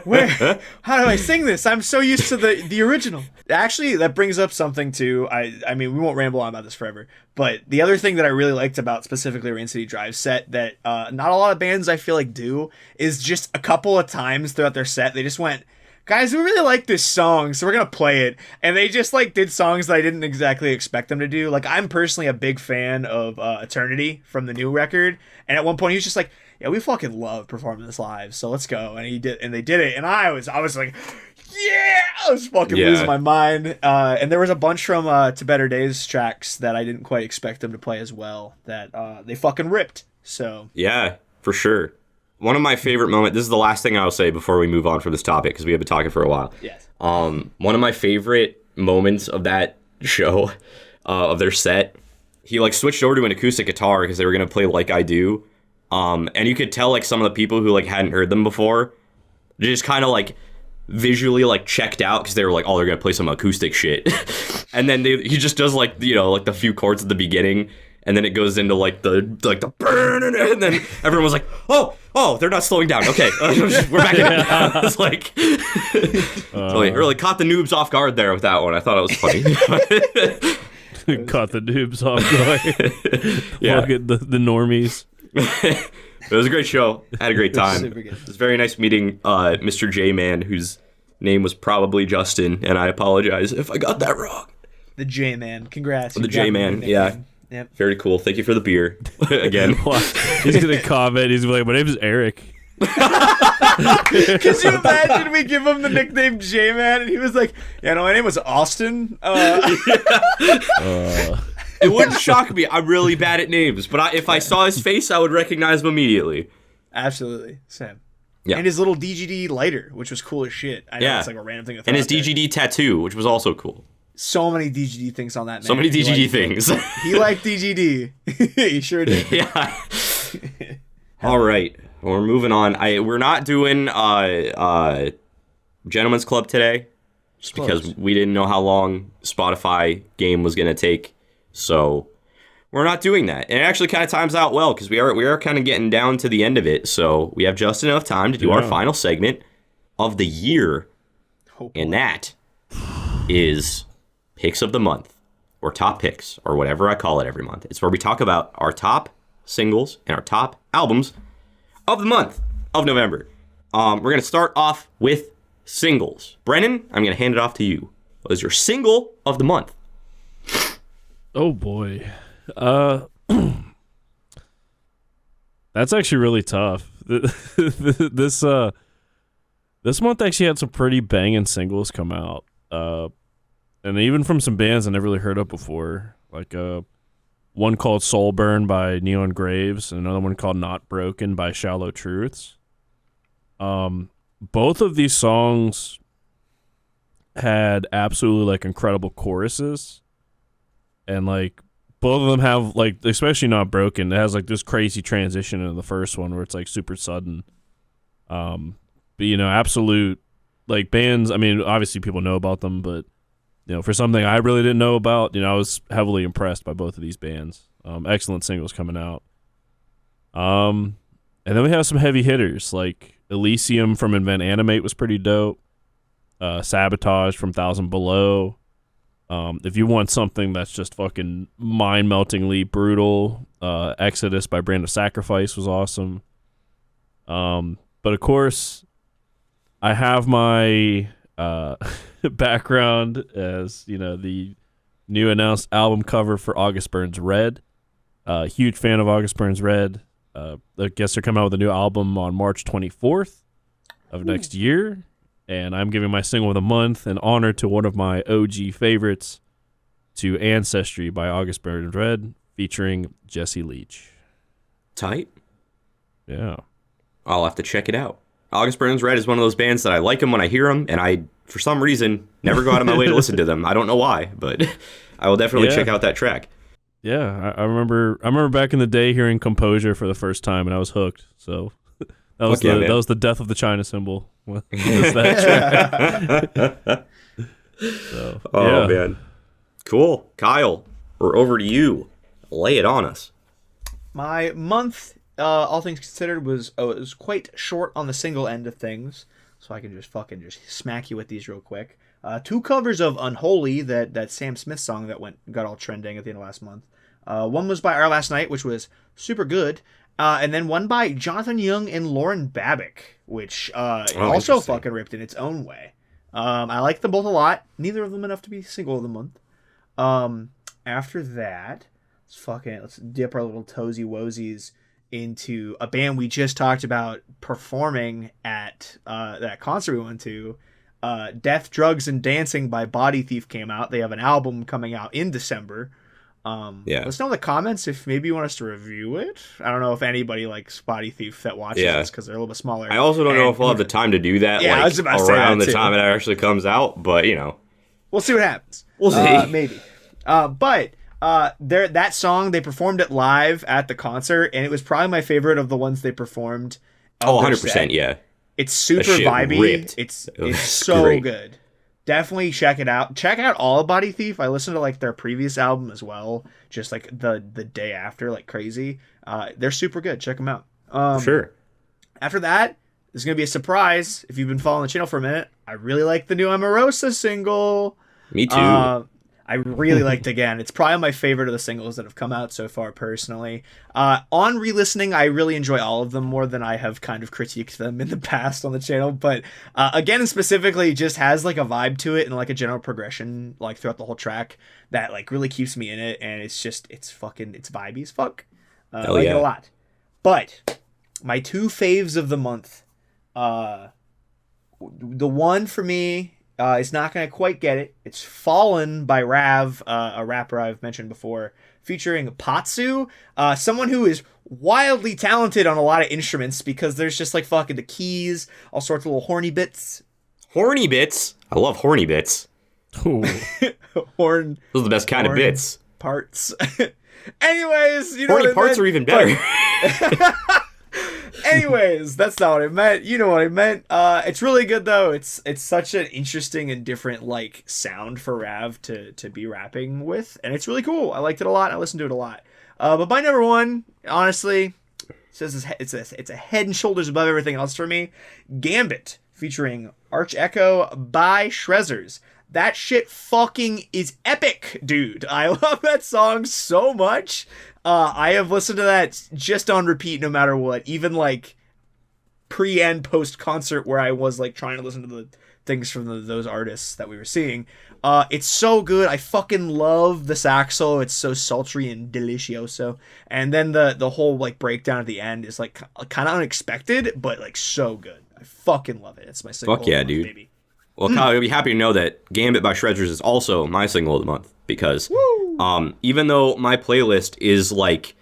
Where? How do I sing this? I'm so used to the original." Actually, that brings up something too. I mean, we won't ramble on about this forever, but the other thing that I really liked about specifically Rain City Drive set that not a lot of bands I feel like do is just a couple of times throughout their set they just went, "Guys, we really like this song, so we're gonna play it." And they just like did songs that I didn't exactly expect them to do. Like I'm personally a big fan of Eternity from the new record, and at one point he was just like, "Yeah, we fucking love performing this live, so let's go." And they did it, and I was like, "Yeah!" I was fucking losing my mind. And there was a bunch from To Better Days tracks that I didn't quite expect them to play as well. That they fucking ripped. So yeah, for sure. One of my favorite moments, this is the last thing I'll say before we move on from this topic, because we have been talking for a while. Yes. One of my favorite moments of that show, of their set, he like switched over to an acoustic guitar because they were going to play Like I Do. And you could tell like some of the people who like hadn't heard them before, they just kind of like visually like checked out because they were like, "Oh, they're going to play some acoustic shit." And then he just does like, you know, like the few chords at the beginning. And then it goes into like the burn, and then everyone was like, "Oh, they're not slowing down. Okay, we're back in." It's like, so it really caught the noobs off guard there with that one. I thought it was funny. Caught the noobs off guard. Yeah, look at the normies. It was a great show. I had a great time. Super good. It was very nice meeting Mr. J-Man, whose name was probably Justin, and I apologize if I got that wrong. The J-Man, congrats. The J-Man, yeah. Yep. Very cool. Thank you for the beer. Again. He's gonna comment. He's gonna be like, "My name is Eric." Could you imagine we give him the nickname J-Man and he was like, "Yeah, no, my name was Austin." It wouldn't shock me. I'm really bad at names, but if I saw his face, I would recognize him immediately. Absolutely, Sam. Yeah. And his little DGD lighter, which was cool as shit. I know it's like a random thing. And his DGD tattoo, which was also cool. So many DGD things on that man. So many DGD things. He liked DGD. He sure did. Yeah. All right. We're moving on. We're not doing Gentleman's Club today, just because we didn't know how long Spotify game was going to take. So we're not doing that. And it actually kind of times out well because we are kind of getting down to the end of it. So we have just enough time to do our final segment of the year. And that is Picks of the Month, or Top Picks, or whatever I call it every month. It's where we talk about our top singles and our top albums of the month of November. We're going to start off with singles. Brennan, I'm going to hand it off to you. What is your single of the month? Oh boy. That's actually really tough. This month actually had some pretty banging singles come out. And even from some bands I never really heard of before. Like one called Soul Burn by Neon Graves, and another one called Not Broken by Shallow Truths. Both of these songs had absolutely like incredible choruses. And like both of them have like, especially Not Broken, it has like this crazy transition into the first one where it's like super sudden. But you know, absolute like bands, I mean, obviously people know about them, but you know, for something I really didn't know about, you know, I was heavily impressed by both of these bands. Excellent singles coming out. And then we have some heavy hitters like Elysium from Invent Animate was pretty dope. Sabotage from Thousand Below. If you want something that's just fucking mind-meltingly brutal, Exodus by Brand of Sacrifice was awesome. But of course, I have my background as, you know, the new announced album cover for August Burns Red. Huge fan of August Burns Red. I guess they're coming out with a new album on March 24th of next year. And I'm giving my single of the month an honor to one of my OG favorites, to Ancestry by August Burns Red featuring Jesse Leach. Tight. Yeah. I'll have to check it out. August Burns Red is one of those bands that I like them when I hear them, and I, for some reason, never go out of my way to listen to them. I don't know why, but I will definitely check out that track. Yeah, I remember back in the day hearing Composure for the first time, and I was hooked. So that was that was the death of the China symbol. Was that track. So, oh man, cool. Kyle, we're over to you. Lay it on us. My month, all things considered, was quite short on the single end of things, so I can just smack you with these real quick. 2 covers of Unholy, that Sam Smith song that got all trending at the end of last month. One was by Our Last Night, which was super good, and then one by Jonathan Young and Lauren Babick, which also fucking ripped in its own way. I like them both a lot. Neither of them enough to be single of the month. After that, let's dip our little toesy woesies into a band we just talked about performing at that concert we went to. Death, Drugs, and Dancing by Body Thief came out. They have an album coming out in December. Let us know in the comments if maybe you want us to review it. I don't know if anybody likes Body Thief that watches this because they're a little bit smaller. I also don't know if we'll have the time to do that I was about to say around that the too. time it actually comes out, but we'll see what happens. We'll see. Maybe. But that song, they performed it live at the concert, and it was probably my favorite of the ones they performed. 100%, yeah. It's super vibey. Ripped. It's so great. good. Definitely check it out. Check out all of Body Thief. I listened to like their previous album as well, just like the day after, like crazy. They're super good. Check them out. Sure. After that, there's gonna be a surprise. If you've been following the channel for a minute, I really like the new Amorosa single. Me too. I really liked Again. It's probably my favorite of the singles that have come out so far, personally. On re-listening, I really enjoy all of them more than I have kind of critiqued them in the past on the channel. But Again specifically just has like a vibe to it and like a general progression like throughout the whole track that like really keeps me in it. And it's vibey as fuck. I like it a lot. But my 2 faves of the month, the one for me is not going to quite get it. It's Fallen by Rav, a rapper I've mentioned before, featuring Patsu, someone who is wildly talented on a lot of instruments because there's just like fucking the keys, all sorts of little horny bits. Horny bits? I love horny bits. Ooh. Horn. Those are the best kind of bits. Parts. Anyways, you know horny what I parts meant? are even better. Anyways, that's not what I meant. You know what I meant. It's really good though. It's such an interesting and different like sound for Rav to be rapping with, and it's really cool. I liked it a lot. I listened to it a lot. But my number one, honestly, says it's a head and shoulders above everything else for me. Gambit featuring Arch Echo by Shrezzers. That shit fucking is epic, dude. I love that song so much. I have listened to that just on repeat no matter what, even like pre and post concert where I was like trying to listen to the things from those artists that we were seeing. It's so good. I fucking love the sax solo. It's so sultry and delicioso. And then the whole like breakdown at the end is like kind of unexpected, but like so good. I fucking love it. It's my single. Fuck yeah, of the month, dude. baby. Well, Kyle, you'll be happy to know that Gambit by Shrezzers is also my single of the month because even though my playlist is like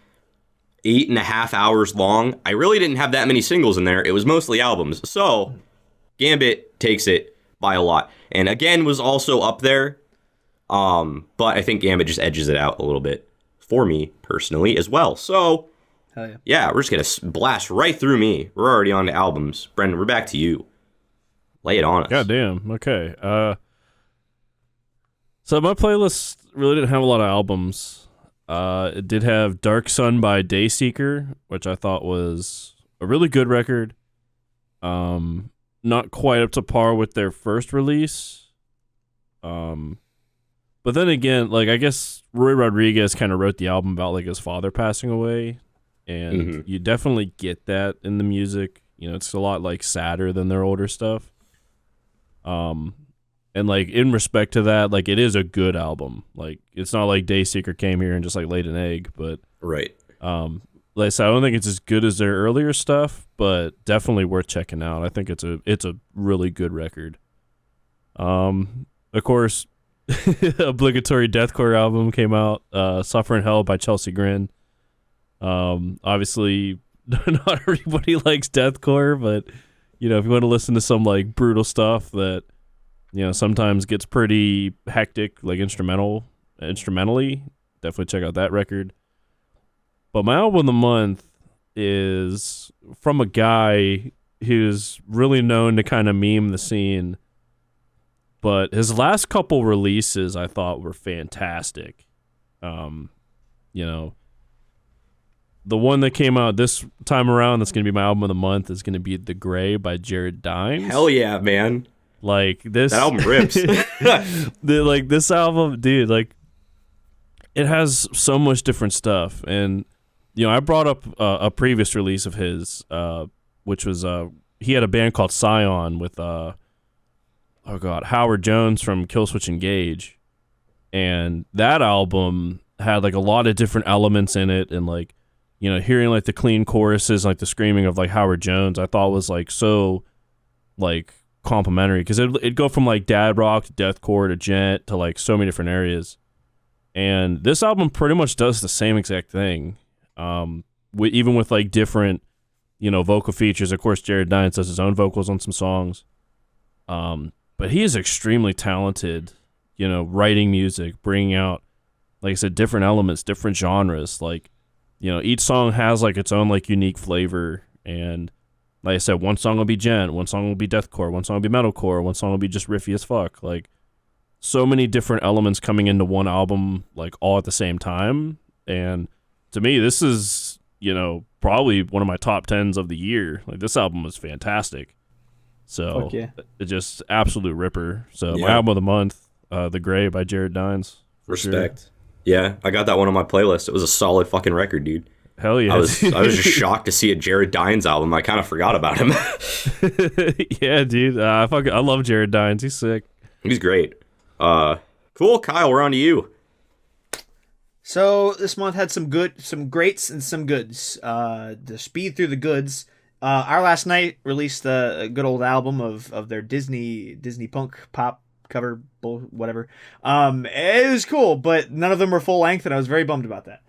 8.5 hours long, I really didn't have that many singles in there. It was mostly albums. So Gambit takes it by a lot. And Again was also up there. But I think Gambit just edges it out a little bit for me personally as well. So Hell yeah. We're just going to blast right through me. We're already on to albums. Brendan, we're back to you. Lay it on us. God damn. Okay. So my playlist really didn't have a lot of albums. It did have Dark Sun by Dayseeker, which I thought was a really good record. Not quite up to par with their first release. But then again, like I guess Roy Rodriguez kind of wrote the album about like his father passing away, and you definitely get that in the music. You know, it's a lot like sadder than their older stuff. And like in respect to that, like it is a good album. Like it's not like Dayseeker came here and just like laid an egg, but Right. like I said, I don't think it's as good as their earlier stuff, but definitely worth checking out. I think it's a really good record. Of course, obligatory deathcore album came out, Suffer in Hell by Chelsea Grin. Obviously, not everybody likes deathcore, but you know, if you want to listen to some like brutal stuff that, you know, sometimes gets pretty hectic, like instrumentally, definitely check out that record. But my album of the month is from a guy who's really known to kind of meme the scene, but his last couple releases I thought were fantastic. You know, the one that came out this time around that's going to be my album of the month is going to be The Gray by Jared Dines. Hell yeah, man. Like this That album rips. like this album, dude, like it has so much different stuff. And you know, I brought up a previous release of his, which was he had a band called Scion with Howard Jones from Killswitch Engage, and that album had like a lot of different elements in it, and like, you know, hearing like the clean choruses, like the screaming of like Howard Jones, I thought was like so like complimentary, because it'd go from like dad rock to deathcore to gent to like so many different areas. And this album pretty much does the same exact thing, even with like different, you know, vocal features. Of course, Jared Dines does his own vocals on some songs, but he is extremely talented, you know, writing music, bringing out, like I said, different elements, different genres. Like, you know, each song has like its own like unique flavor. And like I said, one song will be gent, one song will be deathcore, one song will be metalcore, one song will be just riffy as fuck. Like, so many different elements coming into one album, like all at the same time. And to me, this is, you know, probably one of my top 10s of the year. Like, this album was fantastic. So Fuck yeah. It just absolute ripper. So Yeah. my album of the month, The Gray by Jared Dines. For Respect. sure. Yeah, I got that one on my playlist. It was a solid fucking record, dude. Hell yeah. I was just shocked to see a Jared Dines album. I kind of forgot about him. Yeah, dude. I love Jared Dines. He's sick. He's great. Cool, Kyle, we're on to you. So this month had some greats and some goods. To speed through the goods, Our Last Night released a good old album of their Disney punk pop cover, whatever. It was cool, but none of them were full length, and I was very bummed about that.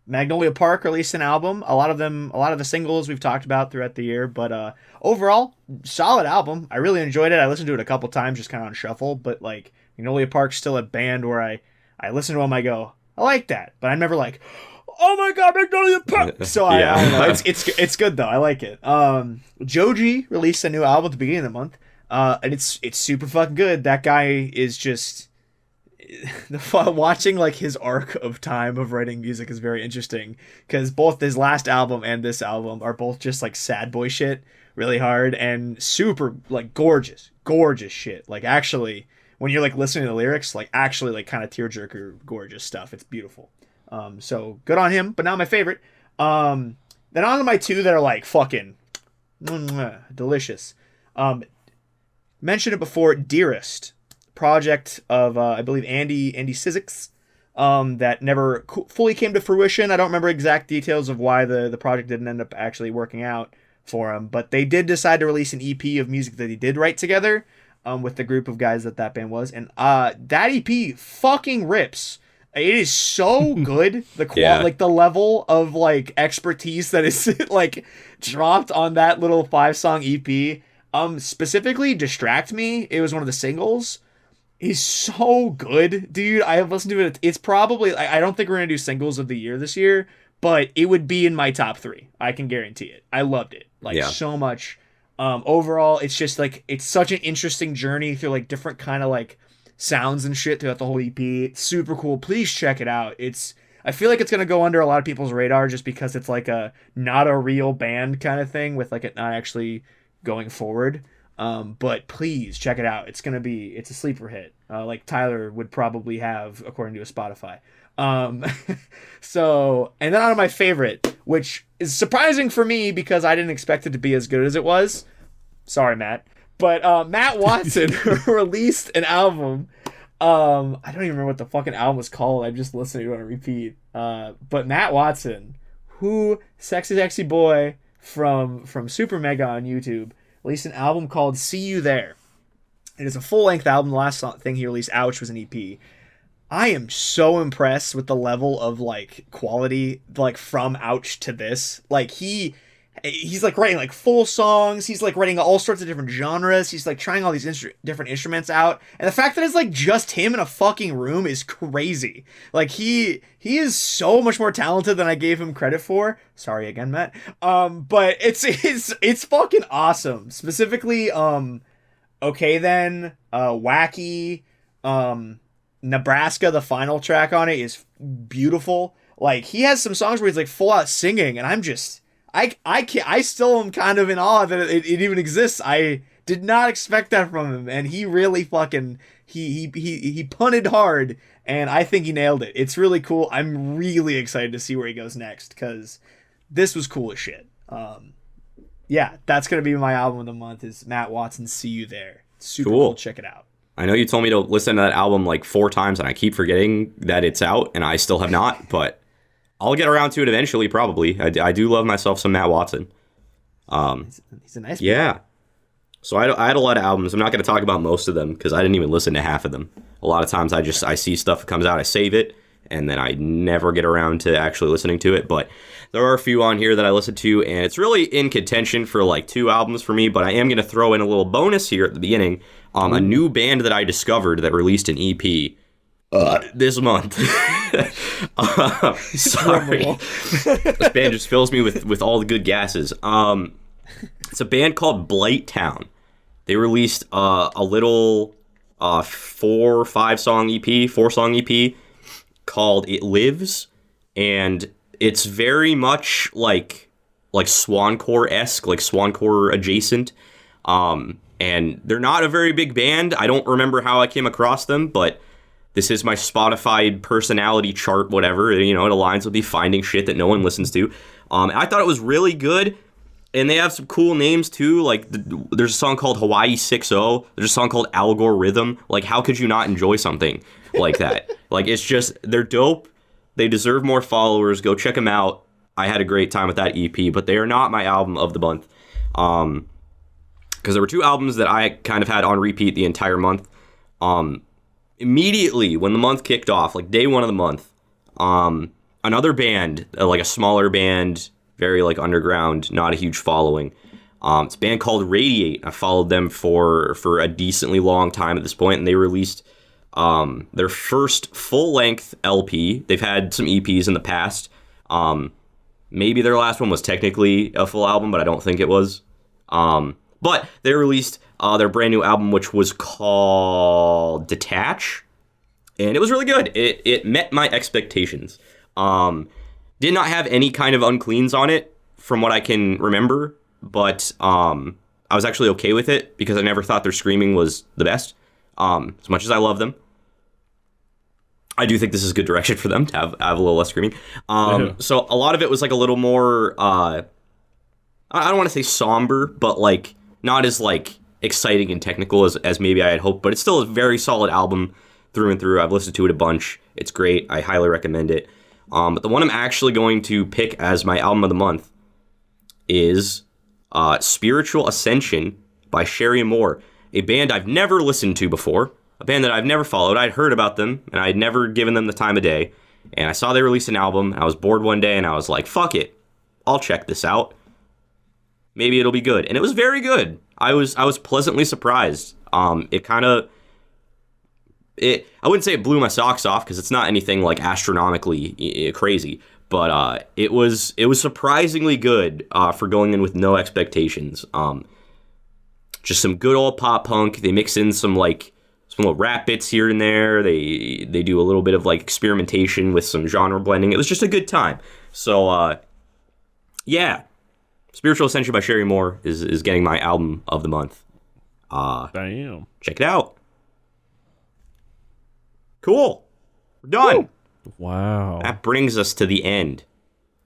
Magnolia Park released an album. A lot of the singles we've talked about throughout the year, but overall, solid album. I really enjoyed it. I listened to it a couple times, just kind of on shuffle, but like Magnolia Park's still a band where I listen to them, I go, I like that, but I'm never like, oh my god, Magnolia Park. So I don't know. It's good though. I like it. Joji released a new album at the beginning of the month, and it's super fucking good. That guy is just watching like his arc of time of writing music is very interesting, because both his last album and this album are both just like sad boy shit, really hard and super like gorgeous shit. Like actually, when you're like listening to the lyrics, like actually like kind of tearjerker gorgeous stuff. It's beautiful. So good on him. But now my favorite. Then on to my two that are like fucking delicious. Mentioned it before, Dearest, project of I believe Andy Cizix, that never fully came to fruition. I don't remember exact details of why the project didn't end up actually working out for him, but they did decide to release an EP of music that he did write together with the group of guys that band was, and that EP fucking rips. It is so good. Like the level of like expertise that is like dropped on that little 5-song EP. Specifically Distract Me, it was one of the singles, is so good, dude. I have listened to it. It's probably, I don't think we're gonna do singles of the year this year, but it would be in my top 3. I can guarantee it. I loved it so much. Overall, it's just like, it's such an interesting journey through like different kind of like sounds and shit throughout the whole EP. It's super cool. Please check it out. I feel like it's gonna go under a lot of people's radar just because it's like a not a real band kind of thing with like it not actually going forward. But please check it out. It's a sleeper hit. Like Tyler would probably have according to his Spotify. So, and then on to my favorite, which is surprising for me because I didn't expect it to be as good as it was. Sorry, Matt. But Matt Watson released an album. I don't even remember what the fucking album was called. I'm just listening to it on repeat. But Matt Watson, who sexy boy from Super Mega on YouTube, released an album called See You There. It is a full-length album. The last thing he released, Ouch, was an EP. I am so impressed with the level of like quality, like from Ouch to this. Like he's like writing like full songs. He's like writing all sorts of different genres. He's like trying all these different instruments out. And the fact that it's like just him in a fucking room is crazy. Like he is so much more talented than I gave him credit for. Sorry again, Matt. But it's fucking awesome. Specifically, Okay Then, Wacky, Nebraska, the final track on it is beautiful. Like he has some songs where he's like full out singing, and I'm just I still am kind of in awe that it even exists. I did not expect that from him, and he really fucking he punted hard, and I think he nailed it. It's really cool. I'm really excited to see where he goes next because this was cool as shit. Yeah, that's gonna be my album of the month. Is Matt Watson's "See You There." Super cool. Check it out. I know you told me to listen to that album like 4 times, and I keep forgetting that it's out, and I still have not, but I'll get around to it eventually, probably. I do love myself some Matt Watson. He's a nice yeah. boy. So I had a lot of albums. I'm not going to talk about most of them because I didn't even listen to half of them. A lot of times I see stuff that comes out, I save it, and then I never get around to actually listening to it. But there are a few on here that I listened to, and it's really in contention for like 2 albums for me, but I am going to throw in a little bonus here at the beginning. A new band that I discovered that released an EP this month. Sorry. This band just fills me with all the good gases. It's a band called Blight Town. They released a little 4-5 song EP, 4-song EP called It Lives, and it's very much like Swancore-esque, like Swancore adjacent. And they're not a very big band. I don't remember how I came across them, but this is my Spotify personality chart, whatever. You know, it aligns with me finding shit that no one listens to. I thought it was really good, and they have some cool names too. Like there's a song called Hawaii 6-0. There's a song called Algorithm. Like, how could you not enjoy something like that? Like, it's just, they're dope. They deserve more followers. Go check them out. I had a great time with that EP, but they are not my album of the month. Because there were 2 albums that I kind of had on repeat the entire month. Immediately when the month kicked off, like day 1 of the month, another band, like a smaller band, very like underground, not a huge following. It's a band called Radiate. I followed them for a decently long time at this point, and they released their first full-length LP. They've had some EPs in the past. Maybe their last one was technically a full album, but I don't think it was. But they released their brand new album, which was called Detach, and it was really good. It met my expectations. Did not have any kind of uncleans on it, from what I can remember, but I was actually okay with it because I never thought their screaming was the best. As much as I love them, I do think this is a good direction for them to have a little less screaming. So a lot of it was like a little more, I don't want to say somber, but like not as like exciting and technical as maybe I had hoped, but it's still a very solid album through and through. I've listened to it a bunch. It's great. I highly recommend it. But the one I'm actually going to pick as my album of the month is Spiritual Ascension by Sherry Moore, a band I've never listened to before, a band that I've never followed. I'd heard about them, and I'd never given them the time of day. And I saw they released an album. I was bored one day, and I was like, fuck it. I'll check this out. Maybe it'll be good. And it was very good. I was pleasantly surprised. It kind of... I wouldn't say it blew my socks off, because it's not anything like astronomically crazy. But it was surprisingly good for going in with no expectations. Just some good old pop punk. They mix in some little rap bits here and there. They do a little bit of like experimentation with some genre blending. It was just a good time. So yeah, Spiritual Ascension by Sherry Moore is getting my album of the month. Damn. Check it out. Cool. We're done. Woo. Wow. That brings us to the end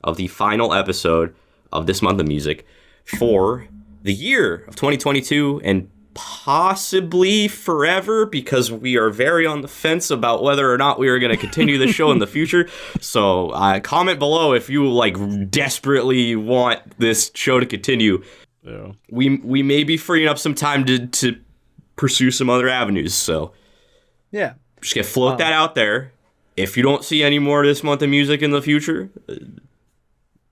of the final episode of This Month of Music for the year of 2022 and possibly forever, because we are very on the fence about whether or not we are going to continue the show in the future. So comment below if you like desperately want this show to continue. Yeah. We may be freeing up some time to pursue some other avenues. So Yeah. just gonna float that out there. If you don't see any more this month of music in the future,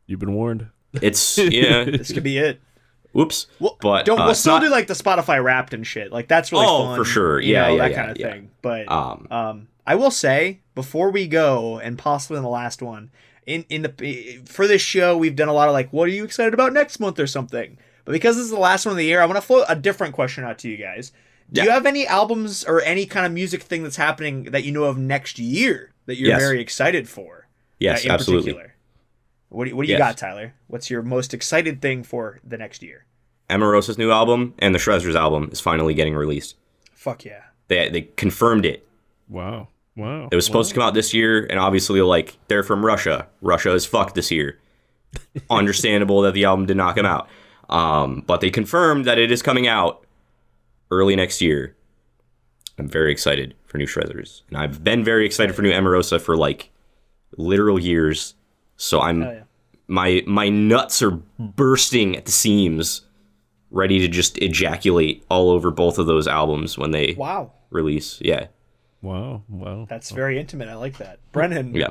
You've been warned. it's yeah. This could be it. Whoops. Well, But we'll it's still not- do like the Spotify Wrapped and shit. Like that's really Oh, fun. for sure. You Yeah, know, yeah, that yeah, kind of yeah. thing. But Um, I will say before we go, and possibly in the last one, in the for this show, we've done a lot of like, what are you excited about next month or something. But because this is the last one of the year, I want to float a different question out to you guys. Do you Yeah. have any albums or any kind of music thing that's happening that you know of next year that you're Yes. very excited for? Yes, in absolutely. particular? What do you Yes. got, Tyler? What's your most excited thing for the next year? Emarosa's new album and the Shrezzers album is finally getting released. Fuck yeah. They confirmed it. Wow. Wow. It was supposed to come out this year, and obviously, like, they're from Russia. Russia is fucked this year. Understandable that the album did not come out. But they confirmed that it is coming out early next year. I'm very excited for new Shrezzers. And I've been very excited for new Emarosa for, like, literal years. So I'm Hell yeah. my nuts are bursting at the seams, ready to just ejaculate all over both of those albums when they Wow. release. Yeah. Wow. Wow. That's very intimate. I like that. Brennan, Yeah.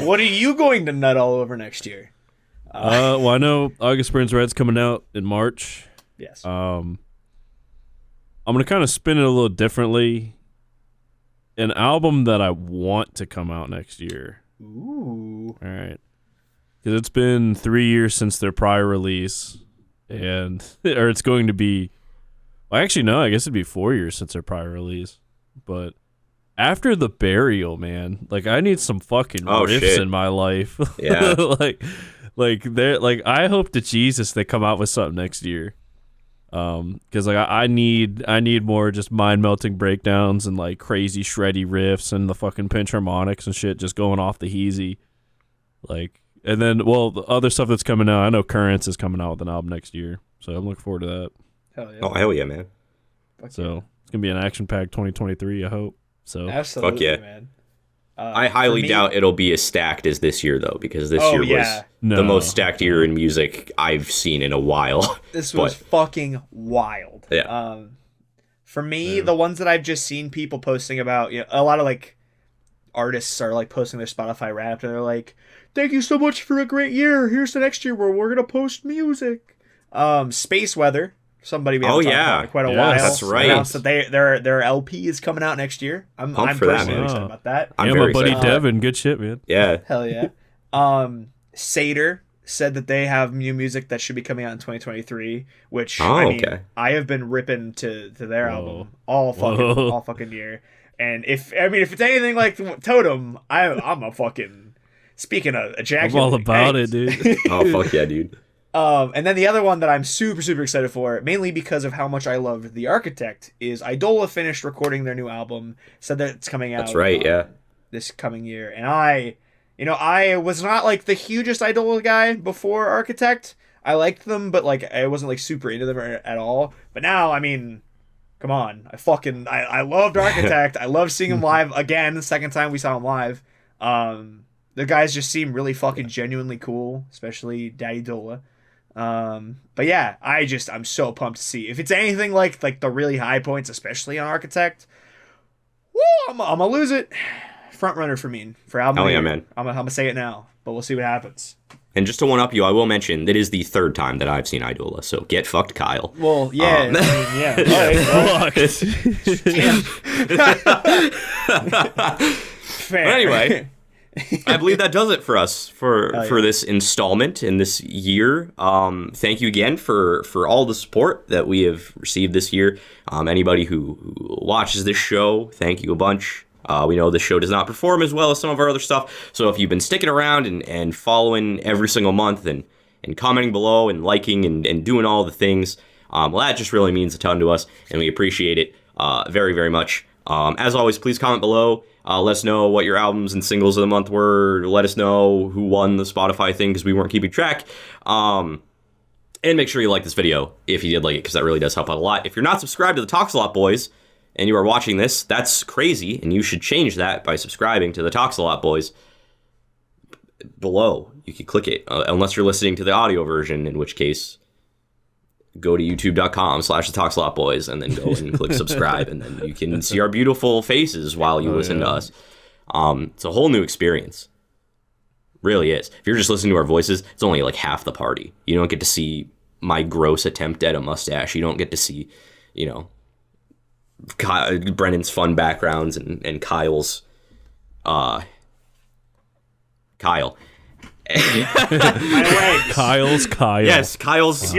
what are you going to nut all over next year? Well, I know August Burns Red's coming out in March. Yes. I'm gonna kind of spin it a little differently. An album that I want to come out next year. Ooh. All right, because it's been 3 years since their prior release, and or it's going to be. Well, actually, no. I guess it'd be 4 years since their prior release. But after the burial, man, like I need some fucking Oh, riffs shit. in my life. Yeah. I hope to Jesus they come out with something next year. Because like I need more just mind melting breakdowns and like crazy shreddy riffs and the fucking pinch harmonics and shit just going off the heezy. Like, and then well, the other stuff that's coming out, I know Currents is coming out with an album next year, so I'm looking forward to that. Hell yeah. Oh, hell yeah, man. Fuck So it's gonna be an action packed 2023, I hope. So yeah. Absolutely, yeah. man. I highly for me- doubt it'll be as stacked as this year, though, because this Oh, year yeah. was No. the most stacked year in music I've seen in a while. This was fucking wild. Yeah. For me, the ones that I've just seen people posting about, you know, a lot of like artists are like posting their Spotify Wrapped, and they're like, "Thank you so much for a great year. Here's the next year where we're gonna post music." Space Weather, somebody we haven't Oh, talked yeah. about in quite a Yes, while. that's right. Announced that their LP is coming out next year. I'm Pumped for that, personally man. excited about that. I'm yeah, my very buddy excited. Devin, good shit, man. Yeah. Hell yeah. Seder said that they have new music that should be coming out in 2023, which Oh, I mean, okay. I have been ripping to their Whoa. album Whoa. all fucking year. And if it's anything like Totem, I'm a fucking speaking of I'm ejaculate. all about it, dude. Oh, fuck yeah, dude. And then the other one that I'm super excited for, mainly because of how much I loved The Architect, is Idola finished recording their new album, said that it's coming out. That's right, yeah. This coming year, and I was not like the hugest Idola guy before Architect. I liked them, but like I wasn't like super into them at all. But now, I mean, come on, I loved Architect. I love seeing him live again. The second time we saw him live, the guys just seem really fucking genuinely cool, especially Daddy Dola. But yeah, I'm so pumped to see if it's anything like the really high points, especially on Architect. Woo, I'm gonna lose it. Front runner for me for album. Hell of the yeah, year. man. I'm gonna say it now, but we'll see what happens. And just to one up you, I will mention that is the third time that I've seen Idola, so get fucked, Kyle. Well, yeah, yeah. All right, well, fair. But anyway, I believe that does it for us for this installment in this year. Thank you again for all the support that we have received this year. Anybody who watches this show, thank you a bunch. We know this show does not perform as well as some of our other stuff, so if you've been sticking around and following every single month and commenting below and liking and doing all the things, well, that just really means a ton to us, and we appreciate it very, very much. As always, please comment below. Let us know what your albums and singles of the month were. Let us know who won the Spotify thing because we weren't keeping track. And make sure you like this video if you did like it, because that really does help out a lot. If you're not subscribed to the Talks A Lot Boys and you are watching this, that's crazy, and you should change that by subscribing to the Talks A Lot Boys. Below, you can click it, unless you're listening to the audio version, in which case go to youtube.com/thetalkslotboys and then go and click subscribe, and then you can see our beautiful faces while you listen to us. It's a whole new experience. Really is. If you're just listening to our voices, it's only like half the party. You don't get to see my gross attempt at a mustache. You don't get to see, you know, Brennan's fun backgrounds and Kyle's Kyle. Kyle's Kyle. Yes, Kyle's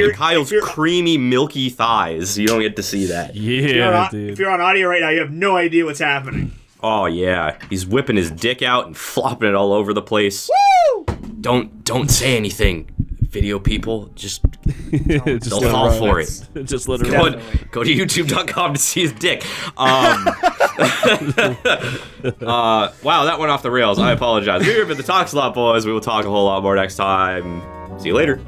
creamy, milky thighs. You don't get to see that. Yeah, If dude. you're on audio right now, you have no idea what's happening. Oh yeah, he's whipping his dick out and flopping it all over the place. Woo! Don't say anything, video people. Just Just they'll let fall her for ride. it. Just let her Go, ride. go to youtube.com to see his dick. Wow, that went off the rails. I apologize. We've been the Talk Slot Boys. We will talk a whole lot more next time. See you later.